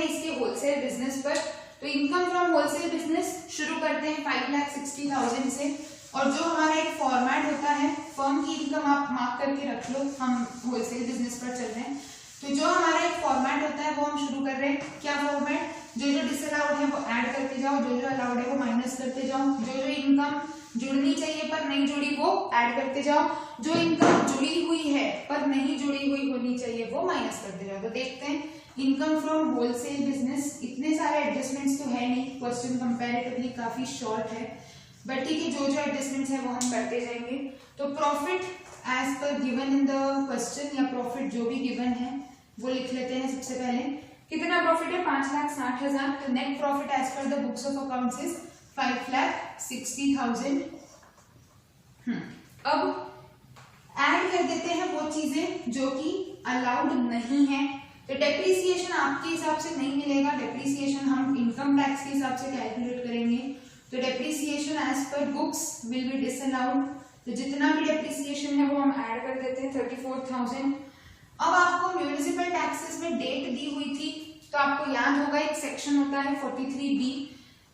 इसके होलसेल बिजनेस पर। तो इनकम फ्रॉम होलसेल बिजनेस शुरू करते हैं 5,60,000 से, और जो हमारा एक फॉर्मेट होता है, फर्म की इनकम आप मार्क करके रख लो, हम होलसेल बिजनेस पर चल रहे हैं। तो जो हमारा एक फॉर्मेट होता है वो हम शुरू कर रहे हैं। क्या फॉर्मेट? जो जो डिसअलाउड है वो ऐड करते जाओ, जो जो अलाउड है वो माइनस करते जाओ, जो जो इनकम जुड़नी चाहिए पर नहीं जुड़ी वो ऐड करते जाओ, जो इनकम जुड़ी हुई है पर नहीं जुड़ी हुई होनी चाहिए वो माइनस करते जाओ। तो देखते हैं इनकम फ्रॉम होलसेल बिजनेस, इतने सारे एडजस्टमेंट्स तो है नहीं, क्वेश्चन कंपैरेटिवली काफी शॉर्ट है। बट ठीक है, जो जो एडजस्टमेंट्स है वो हम करते जाएंगे। तो profit as per given in the question, या प्रॉफिट जो भी गिवन है वो लिख लेते हैं। सबसे पहले कितना प्रॉफिट है, 5,60,000। तो net profit as per the books of accounts is 5,60,000। अब ऐड कर देते हैं वो चीजें जो कि अलाउड नहीं है। तो डेप्रिसिएशन आपके हिसाब से नहीं मिलेगा, डेप्रिसिएशन हम इनकम टैक्स के हिसाब से कैलकुलेट करेंगे। तो depreciation as per books will be disallowed. तो जितना भी डेप्रिसिएशन है वो हम ऐड कर देते हैं, 34,000। अब आपको म्यूनिसिपल टैक्सेस में डेट दी हुई थी, तो आपको याद होगा एक सेक्शन होता है 43B।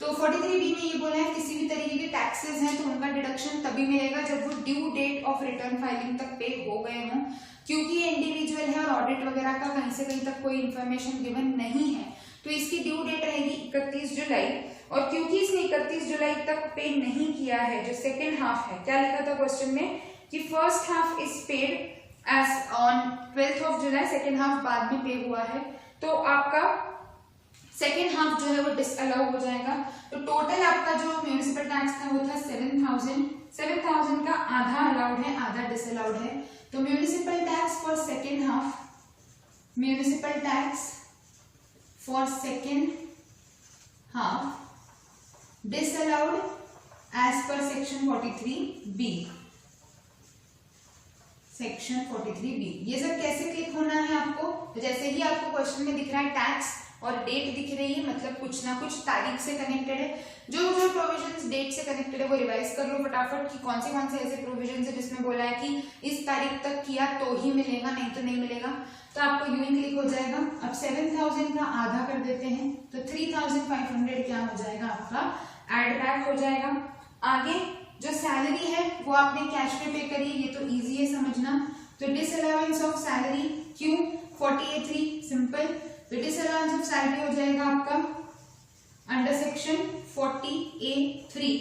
तो 43B में ये बोला है किसी भी तरीके के टैक्सेस हैं तो उनका डिडक्शन तभी मिलेगा जब वो due date of return filing तक पे हो गए हों। क्योंकि ये इंडिविजुअल है और ऑडिट वगैरह का कहीं से कहीं तक कोई इन्फॉर्मेशन गिवन नहीं है, तो इसकी ड्यू डेट रहेगी 31 जुलाई। और क्योंकि इसने 31 जुलाई तक पे नहीं किया है, जो सेकेंड हाफ है, क्या लिखा था क्वेश्चन में कि first half is paid as on 12th of July, second half बाद में पे हुआ है, तो आपका सेकेंड हाफ जो है वो डिसअलाउ हो जाएगा। तो टोटल आपका जो म्यूनिसिपल टैक्स था वो था 7,000। 7,000 का आधा अलाउड है, आधा डिसअलाउड है। तो municipal tax for second half, municipal tax for second half disallowed as per section 43B। Section 43B ये सब कैसे क्लिक होना है आपको, तो जैसे ही आपको क्वेश्चन में दिख रहा है टैक्स और डेट दिख रही है, मतलब कुछ ना कुछ तारीख से कनेक्टेड है। जो जो प्रोविजंस डेट से कनेक्टेड है वो रिवाइज कर लो फटाफट कि कौन से ऐसे प्रोविजंस है जिसमें बोला है कि इस तारीख तक किया तो ही मिलेगा, नहीं तो नहीं मिलेगा। तो आपको यूं क्लिक हो जाएगा। अब 7,000 का आधा कर देते हैं तो 3,500 क्या हो जाएगा, आपका एड बैक हो जाएगा। आगे जो सैलरी है वो आपने कैश में पे करी, ये तो इजी है समझना। तो डिसअलाउंस ऑफ सैलरी क्यों 48(3) सिंपल। तो डिसअलाउंस ऑफ सैलरी हो जाएगा आपका अंडर सेक्शन 40A(3)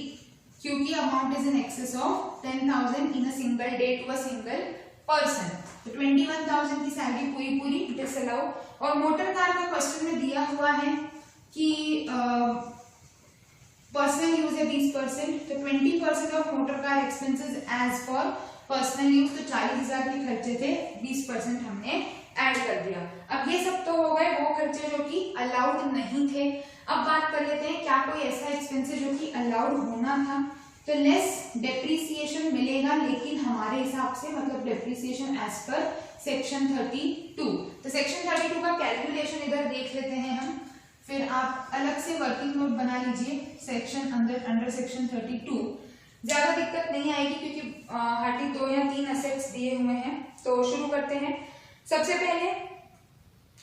क्योंकि amount is in excess of 10,000 in a single day to a single person. तो 21,000 की सैलरी पूरी डिसअलाउ। और मोटर कार का क्वेश्चन में दिया हुआ है कि पर्सनल यूज है 20%, तो 20% of motor car expenses as for personal use. तो 40,000 के खर्चे थे, 20% हमने ऐड कर दिया। अब ये सब तो हो गए वो खर्चे जो कि अलाउड नहीं थे। अब बात कर लेते हैं क्या कोई ऐसा एक्सपेंसेस जो कि अलाउड होना था। तो लेस डेप्रिसिएशन मिलेगा, लेकिन हमारे हिसाब से मतलब डेप्रिसिएशन एज पर सेक्शन 32। तो सेक्शन 32 का कैलकुलेशन इधर देख लेते हैं हम, फिर आप अलग से वर्किंग नोट बना लीजिए। सेक्शन अंडर सेक्शन 32 ज्यादा दिक्कत नहीं आएगी क्योंकि हार्डली 2 या 3 असेट्स दिए हुए हैं। तो शुरू करते हैं। सबसे पहले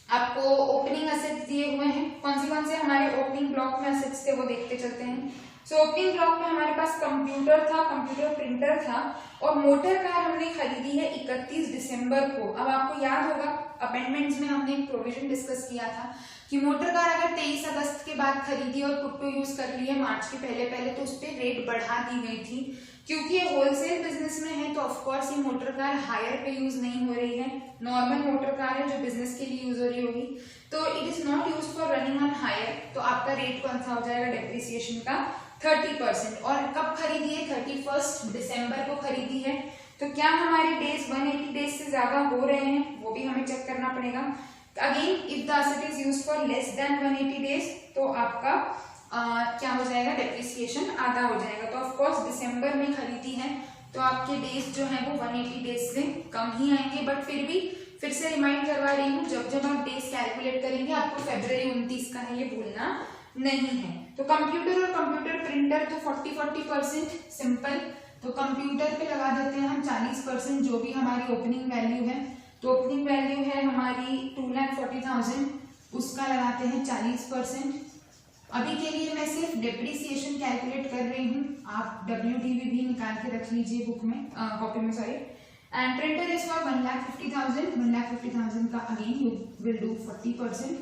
आपको ओपनिंग असेट्स दिए हुए हैं। कौन से हमारे ओपनिंग ब्लॉक में असेट्स थे वो देखते चलते हैं। सो ओपनिंग ब्लॉक में हमारे पास कंप्यूटर था, कंप्यूटर प्रिंटर था, और मोटर कार हमने खरीदी है 31 दिसंबर को। अब आपको याद होगा अमेंडमेंट्स में हमने एक प्रोविजन डिस्कस किया था कि मोटर कार अगर 23 अगस्त के बाद खरीदी और पुट टू यूज कर ली है मार्च के पहले तो उस पर रेट बढ़ा दी गई थी। क्योंकि ये होलसेल बिजनेस में है तो ऑफकोर्स ये मोटर कार हायर पे यूज नहीं हो रही है, नॉर्मल मोटर कार है जो बिजनेस के लिए यूज हो रही होगी। तो it is not use for running on hire. तो आपका रेट कौन सा हो जाएगा डेप्रिसिएशन का 30%। और कब खरीदी है 31 दिसंबर को खरीदी है। तो क्या हमारे डेज 180 डेज से ज्यादा हो रहे हैं वो भी हमें चेक करना पड़ेगा। Again if the asset is used for less than 180 days तो आपका क्या हो जाएगा डेप्रिसिएशन आधा हो जाएगा। तो ऑफकोर्स दिसंबर में खरीदी है तो आपके डेज जो है वो 180 डेज से कम ही आएंगे। बट फिर से रिमाइंड करवा रही हूँ, जब आप डेज कैलकुलेट करेंगे आपको फरवरी 29 का है ये भूलना नहीं है। तो कंप्यूटर और कंप्यूटर प्रिंटर तो 40% सिंपल। तो कंप्यूटर पे लगा देते हैं हम 40%, जो भी हमारी ओपनिंग वैल्यू है। तो ओपनिंग वैल्यू है हमारी 2,40,000, उसका लगाते हैं 40%। अभी के लिए मैं सिर्फ डेप्रिसिएशन कैलकुलेट कर रही हूँ, आप WDV भी निकाल के रख लीजिए बुक में, कॉपी में sorry. And printer is for 1,50,000। 1,50,000 का अगेन यू विल डू 40%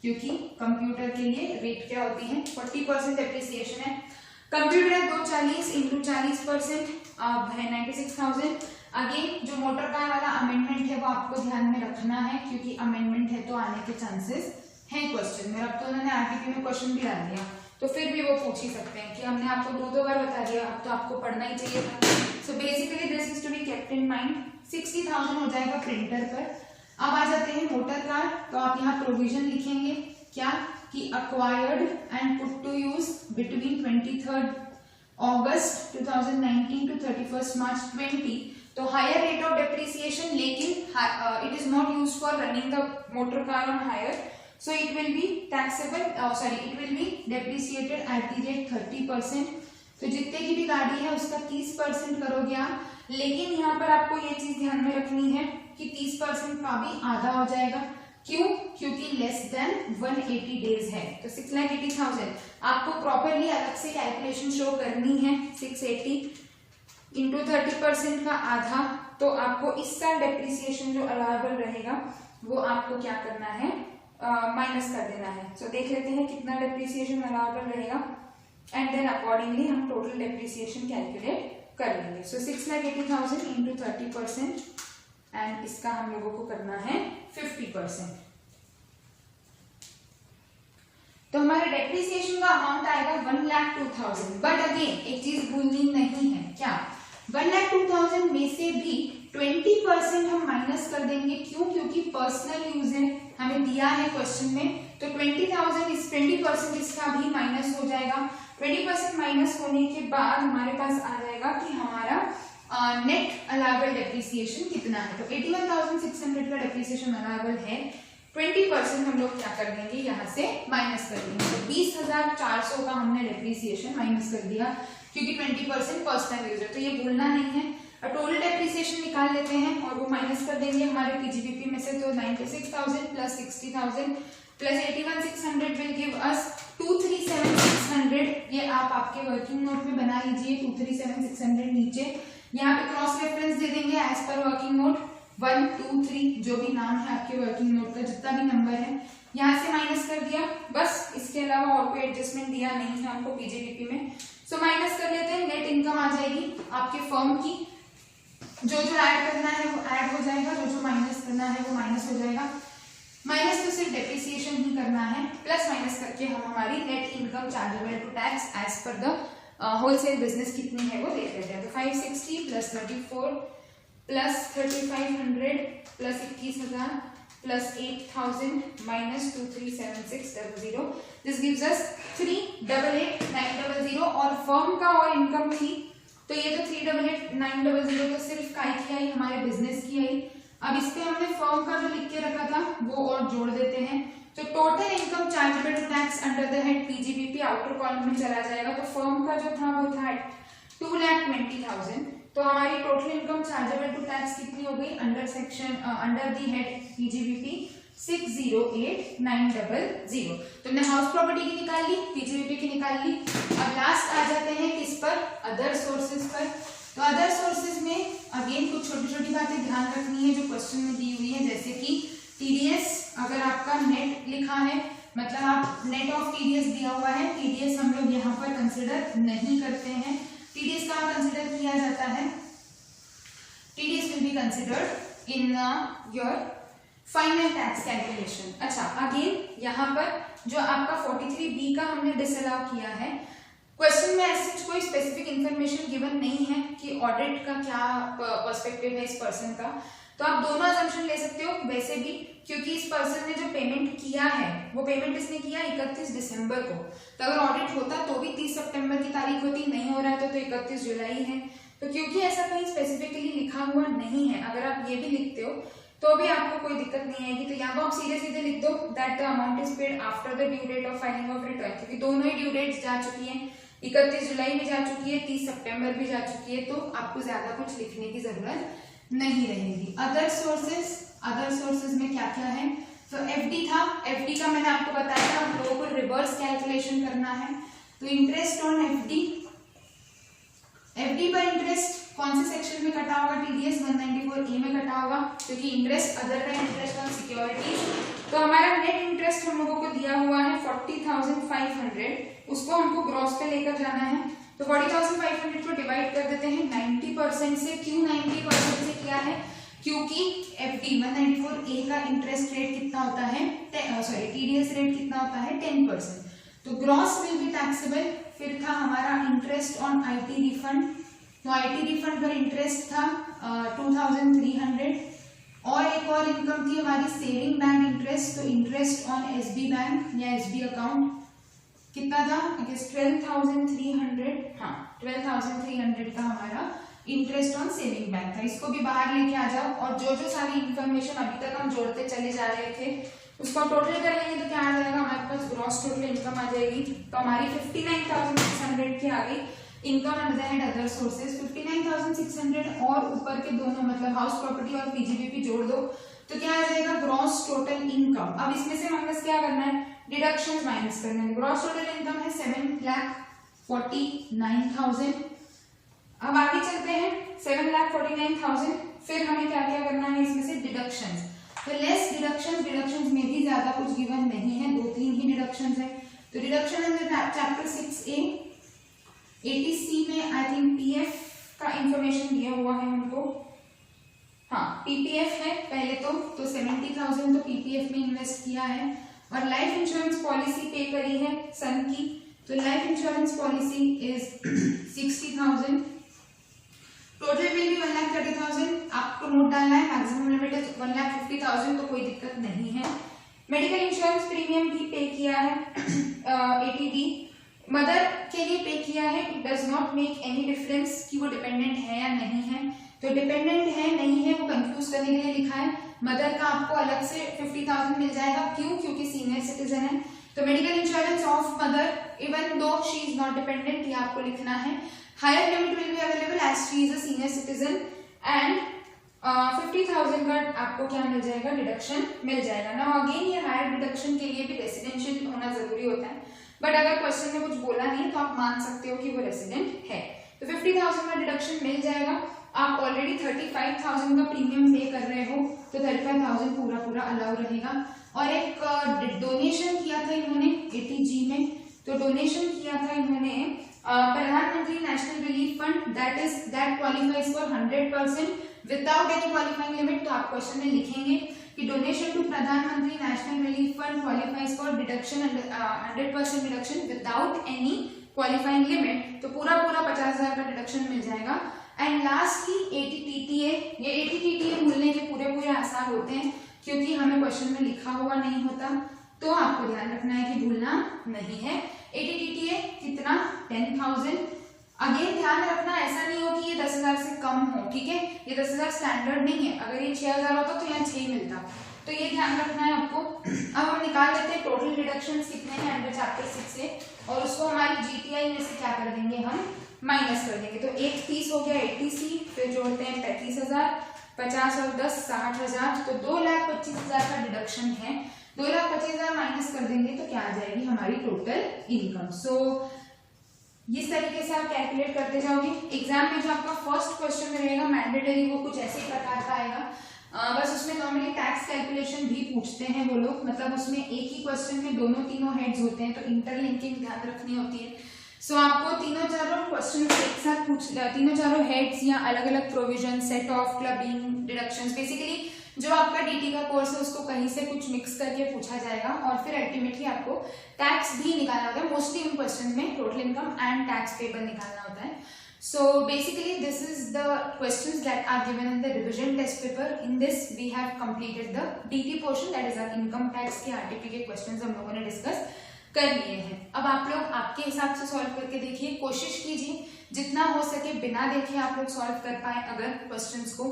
क्योंकि कंप्यूटर के लिए रेट क्या होती है 40% डेप्रिसिएशन है। कंप्यूटर है 240 इंटू 40% अब है 96,000। अगेन जो मोटर कार वाला अमेंडमेंट है वो आपको ध्यान में रखना है क्योंकि अमेंडमेंट है तो आने के चांसेस है क्वेश्चन में। अब तो उन्होंने आरटीपी में क्वेश्चन भी डाल दिया तो फिर भी वो पूछ ही सकते हैं कि हमने आपको दो बार बता दिया, अब तो आपको पढ़ना ही चाहिए था। So basically this is to be kept in mind. 60,000 हो जाएगा प्रिंटर पर। अब आ जाते हैं मोटर कार, तो आप यहाँ प्रोविजन लिखेंगे क्या कि acquired and put to use between 23 August 2019 to 31 March 20। तो हायर रेट ऑफ डेप्रिसिएशन, लेकिन it is not use for running the motor car on hire, so it will be taxable, it will be depreciated at the rate 30%। तो जितने की भी गाड़ी है उसका 30% करोगे आप, लेकिन यहाँ पर आपको ये चीज ध्यान में रखनी है कि 30% का भी आधा हो जाएगा। क्यों? क्योंकि लेस देन 180 डेज है। तो 6,80,000 आपको प्रॉपरली अलग से कैलकुलेशन शो करनी है। 680 इंटू 30% का आधा, तो आपको इस साल डेप्रिसिएशन जो अलाउएबल रहेगा वो आपको क्या करना है, माइनस कर देना है। सो देख लेते हैं कितना डेप्रिसिएशन अलाउएबल रहेगा एंड देन अकॉर्डिंगली हम टोटल डेप्रिसिएशन कैलकुलेट कर लेंगे। सो 6,80,000 इंटू 30% एंड इसका हम लोगों को करना है 50%। तो हमारे डेप्रिसिएशन का अमाउंट आएगा 1,02,000। बट अगेन एक चीज भूलनी नहीं है, क्या 1,02,000 में से भी 20% हम माइनस कर देंगे। क्यों? क्योंकि पर्सनल यूज है, हमें दिया है क्वेश्चन में, तो 20% इसका भी माइनस हो जाएगा। 20% माइनस होने के बाद हमारे पास आ जाएगा कि हमारा नेट अलाउएबल डेप्रिसिएशन कितना है। तो 81,600 का डेप्रिसिएशन अलाउएबल है, 20% हम लोग क्या कर देंगे, यहाँ से माइनस कर देंगे। तो 20,400 का हमने डेप्रिसिएशन माइनस कर दिया, क्योंकि 20% पर्सनल यूज है, तो ये भूलना नहीं है। टोटल डेप्रिसिएशन निकाल लेते हैं और वो माइनस कर देंगे हमारे पीजीबीपी में से। तो 96,000 plus 60,000 plus 81,600 will give us 237,600। ये आप आपके वर्किंग नोट में बना लीजिए, 237,600 नीचे यहाँ पे क्रॉस रेफरेंस दे देंगे एज पर वर्किंग नोट 1, 2, 3 जो भी नाम है आपके वर्किंग नोट का, जितना भी नंबर है यहाँ से माइनस कर दिया बस। इसके अलावा और कोई एडजस्टमेंट दिया नहीं है हमको पीजीबीपी में। सो माइनस कर लेते हैं, नेट इनकम आ जाएगी आपके फर्म की। जो ऐड करना है वो ऐड हो जाएगा, जो माइनस करना है वो माइनस हो जाएगा। माइनस तो सिर्फ डेप्रिसिएशन ही करना है, प्लस माइनस करके हम हमारी net income chargeable to tax as per the wholesale business कितनी है वो देख लेते हैं। तो 560 plus 34 plus 3,500 plus 21,000 plus 8,000 minus 237600, this gives us 3,88,900। और फर्म का और इनकम थी, तो ये तो 3,88,900 तो सिर्फ काय की आई, हमारे बिजनेस की आई। अब इस पे हमने फर्म का जो लिख के रखा था वो और जोड़ देते हैं। तो total income chargeable to tax under the head PGBP outer column में चला जाएगा। तो फर्म का जो था वो था 2,20,000। तो हमारी total income chargeable to tax कितनी हो गई अंडर दी हेड पीजीबीपी 608,900। तुमने हाउस प्रॉपर्टी की निकाल ली, पीजीबीपी की निकाल ली। अब लास्ट आ जाते हैं किस पर, अदर सोर्सेज पर। तो अदर सोर्सेज में अगेन कुछ छोटी छोटी बातें ध्यान रखनी है जो क्वेश्चन में दी हुई है, जैसे कि टीडीएस अगर आपका नेट लिखा है, मतलब आप नेट ऑफ टीडीएस दिया हुआ है, टीडीएस हम लोग यहाँ पर कंसिडर नहीं करते हैं। टीडीएस कहाँ कंसिडर किया जाता है, TDS will be considered in your final tax calculation. अच्छा अगेन यहाँ पर जो आपका 43B का हमने डिसअलाउ किया है, क्वेश्चन में ऐसे कोई स्पेसिफिक इंफॉर्मेशन गिवन नहीं है कि ऑडिट का क्या पर्सपेक्टिव है इस पर्सन का, तो आप दोनों असम्पशन ले सकते हो वैसे भी, क्योंकि इस पर्सन ने जो पेमेंट किया है वो पेमेंट इसने किया 31 दिसंबर को। तो अगर ऑडिट होता तो भी 30 सितंबर की तारीख होती, नहीं हो रहा है तो 31 जुलाई है। तो क्योंकि ऐसा कहीं स्पेसिफिकली लिखा हुआ नहीं है, अगर आप ये भी लिखते हो तो भी आपको कोई दिक्कत नहीं आएगी। तो यहाँ पर आप सीधे सीधे लिख दो that the amount is paid after the due date of filing of return, क्योंकि दोनों ही ड्यू डेट्स जा चुकी हैं, 31 जुलाई भी जा चुकी है, 30 सितंबर भी जा चुकी है, तो आपको ज्यादा कुछ लिखने की जरूरत नहीं रहेगी। अदर सोर्सेज में क्या क्या है, तो एफडी था, एफडी का मैंने आपको बताया था हम लोगों को रिवर्स कैलकुलेशन करना है। तो इंटरेस्ट ऑन एफडी, एफडी पर इंटरेस्ट कौन से सेक्शन में कटा होगा, टीडीएस 194A में कटा होगा, क्योंकि इंटरेस्ट अदर का इंटरेस्ट ऑन सिक्योरिटीज। तो हमारा नेट इंटरेस्ट हम लोगों को दिया हुआ है 40,500, उसको हमको ग्रॉस पे लेकर जाना है। तो 40,500 को डिवाइड कर देते हैं 90% से। क्यों 90% से किया है, क्योंकि एफडी 194A का इंटरेस्ट रेट कितना होता है, टीडीएस रेट कितना होता है 10%। तो ग्रॉस विल बी टैक्सेबल। फिर था हमारा इंटरेस्ट ऑन आईटी रिफंड, तो आईटी रिफंड पर इंटरेस्ट था 2300। और एक और इनकम थी हमारी सेविंग बैंक इंटरेस्ट, तो इंटरेस्ट ऑन एसबी बैंक या एसबी अकाउंट कितना था, 12,300। हाँ 12,300 का हमारा इंटरेस्ट ऑन सेविंग बैंक था। इसको भी बाहर लेके आ जाओ और जो जो सारी इंफॉर्मेशन अभी तक हम जोड़ते चले जा रहे थे उसको टोटल कर लेंगे तो क्या आ जाएगा, हमारे पास ग्रॉस टोटल इनकम आ जाएगी। तो हमारी 59,600 की आ गई income under the head other sources. 59,600 और ऊपर के दोनों मतलब हाउस प्रॉपर्टी और पीजीबीपी जोड़ दो तो क्या आ जाएगा, ग्रॉस टोटल इनकम। अब इसमें से माइनस क्या करना है, डिडक्शंस माइनस करना है। ग्रॉस टोटल इनकम है 7,49,000। अब आगे चलते हैं 7,49,000। फिर हमें क्या क्या करना है इसमें से डिडक्शंस, तो लेस डिडक्शंस में भी ज्यादा कुछ गिवन नहीं है, 2-3 ही डिडक्शंस है। तो deduction under chapter 6A 80C में आई थिंक पीएफ का इंफॉर्मेशन दिया हुआ है हमको। हाँ पीपीएफ है पहले तो 70,000 तो पीपीएफ में इन्वेस्ट किया है। और लाइफ इंश्योरेंस पॉलिसी पे करी है सन की, तो life insurance policy is 60,000। Total will भी 1,30,000। आपको नोट डालना है, मैक्सिमम लिमिट है 1,50,000 तो कोई दिक्कत नहीं है। मेडिकल इंश्योरेंस प्रीमियम भी पे किया है 80D। मदर के लिए पे किया है। It does not make any difference कि वो डिपेंडेंट है या नहीं है, तो डिपेंडेंट है नहीं है वो कंफ्यूज करने के लिए लिखा है। मदर का आपको अलग से 50,000 मिल जाएगा, क्यों, क्योंकि सीनियर सिटीजन है। तो medical insurance of mother even though she is not dependent, ये आपको लिखना है। Higher limit will be available as she is a senior citizen and 50,000 का आपको क्या मिल जाएगा, डिडक्शन मिल जाएगा ना। अगेन ये हायर डिडक्शन के लिए भी रेसिडेंशियल होना जरूरी होता है, बट अगर क्वेश्चन में कुछ बोला नहीं है तो आप मान सकते हो कि वो रेसिडेंट है। तो 50,000 का डिडक्शन मिल जाएगा। आप ऑलरेडी 35,000 का प्रीमियम पे कर रहे हो तो 35,000 पूरा अलाउ रहेगा। और एक डोनेशन किया था इन्होंने 80G में, तो डोनेशन किया था इन्होंने प्रधानमंत्री national relief fund that qualifies for 100% without any qualifying limit. तो आप क्वेश्चन में लिखेंगे कि डोनेशन टू प्रधानमंत्री national relief fund qualifies for deduction 100% deduction without any qualifying limit, तो पूरा 50,000 का डिडक्शन मिल जाएगा। एंड लास्टली 80TTA, ये 80TTA भूलने के पूरे आसार होते हैं क्योंकि हमें क्वेश्चन में लिखा हुआ नहीं होता, तो आपको ध्यान रखना है कि भूलना नहीं है। 80TTA कितना, 10,000। अगेन ध्यान रखना ऐसा नहीं हो कि ये 10,000 से कम हो, ठीक है, ये 10,000 स्टैंडर्ड नहीं है। अगर ये 6,000 होता तो यहाँ 6 मिलता, तो ये ध्यान रखना है आपको। अब हम निकाल लेते हैं टोटल डिडक्शंस कितने हैं अंडर चैप्टर 6 से, और उसको हमारी GTI में से क्या कर देंगे, हम माइनस कर देंगे। तो एक 30 हो गया 80C, फिर जोड़ते हैं 35,000, 50 और 10 60,000, तो 2,25,000 का डिडक्शन है। 2,25,000 माइनस कर देंगे तो क्या आ जाएगी हमारी टोटल इनकम। सो इस तरीके से आप कैलकुलेट करते जाओगे। एग्जाम में जो आपका फर्स्ट क्वेश्चन रहेगा मैंडेटरी, वो कुछ ऐसे प्रकार का आएगा। बस उसमें नॉर्मली टैक्स कैलकुलेशन भी पूछते हैं वो लोग, मतलब उसमें एक ही क्वेश्चन में तीनों हेड्स होते हैं, तो इंटरलिंकिंग ध्यान रखनी होती है। सो आपको तीनों चारों क्वेश्चन एक साथ तीनों चारों हेड्स या अलग अलग provision, set of, clubbing, deductions, basically जो आपका डीटी का कोर्स है उसको कहीं से कुछ मिक्स करके पूछा जाएगा और फिर अल्टीमेटली आपको टैक्स भी निकालना होता है। मोस्टली उन क्वेश्चन में total income and tax payable निकालना होता है। So basically this is the questions that are given in the revision test paper. In this we have completed the DT portion, that is our income tax के RTP के questions हम लोगों ने discuss कर लिए हैं। अब आप लोग आपके हिसाब से सॉल्व करके देखिए, कोशिश कीजिए जितना हो सके बिना देखे आप लोग सॉल्व कर पाए अगर क्वेश्चंस को।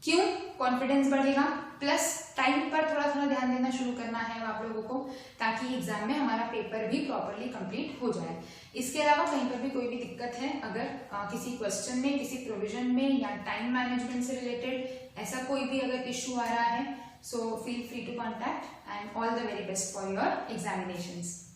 क्यों, कॉन्फिडेंस बढ़ेगा, प्लस टाइम पर थोड़ा ध्यान देना शुरू करना है आप लोगों को, ताकि एग्जाम में हमारा पेपर भी प्रॉपरली कंप्लीट हो जाए। इसके अलावा कहीं पर भी कोई भी दिक्कत है, अगर किसी क्वेश्चन में, किसी प्रोविजन में या टाइम मैनेजमेंट से रिलेटेड ऐसा कोई भी अगर इश्यू आ रहा है, so feel free to contact and all the very best for your examinations.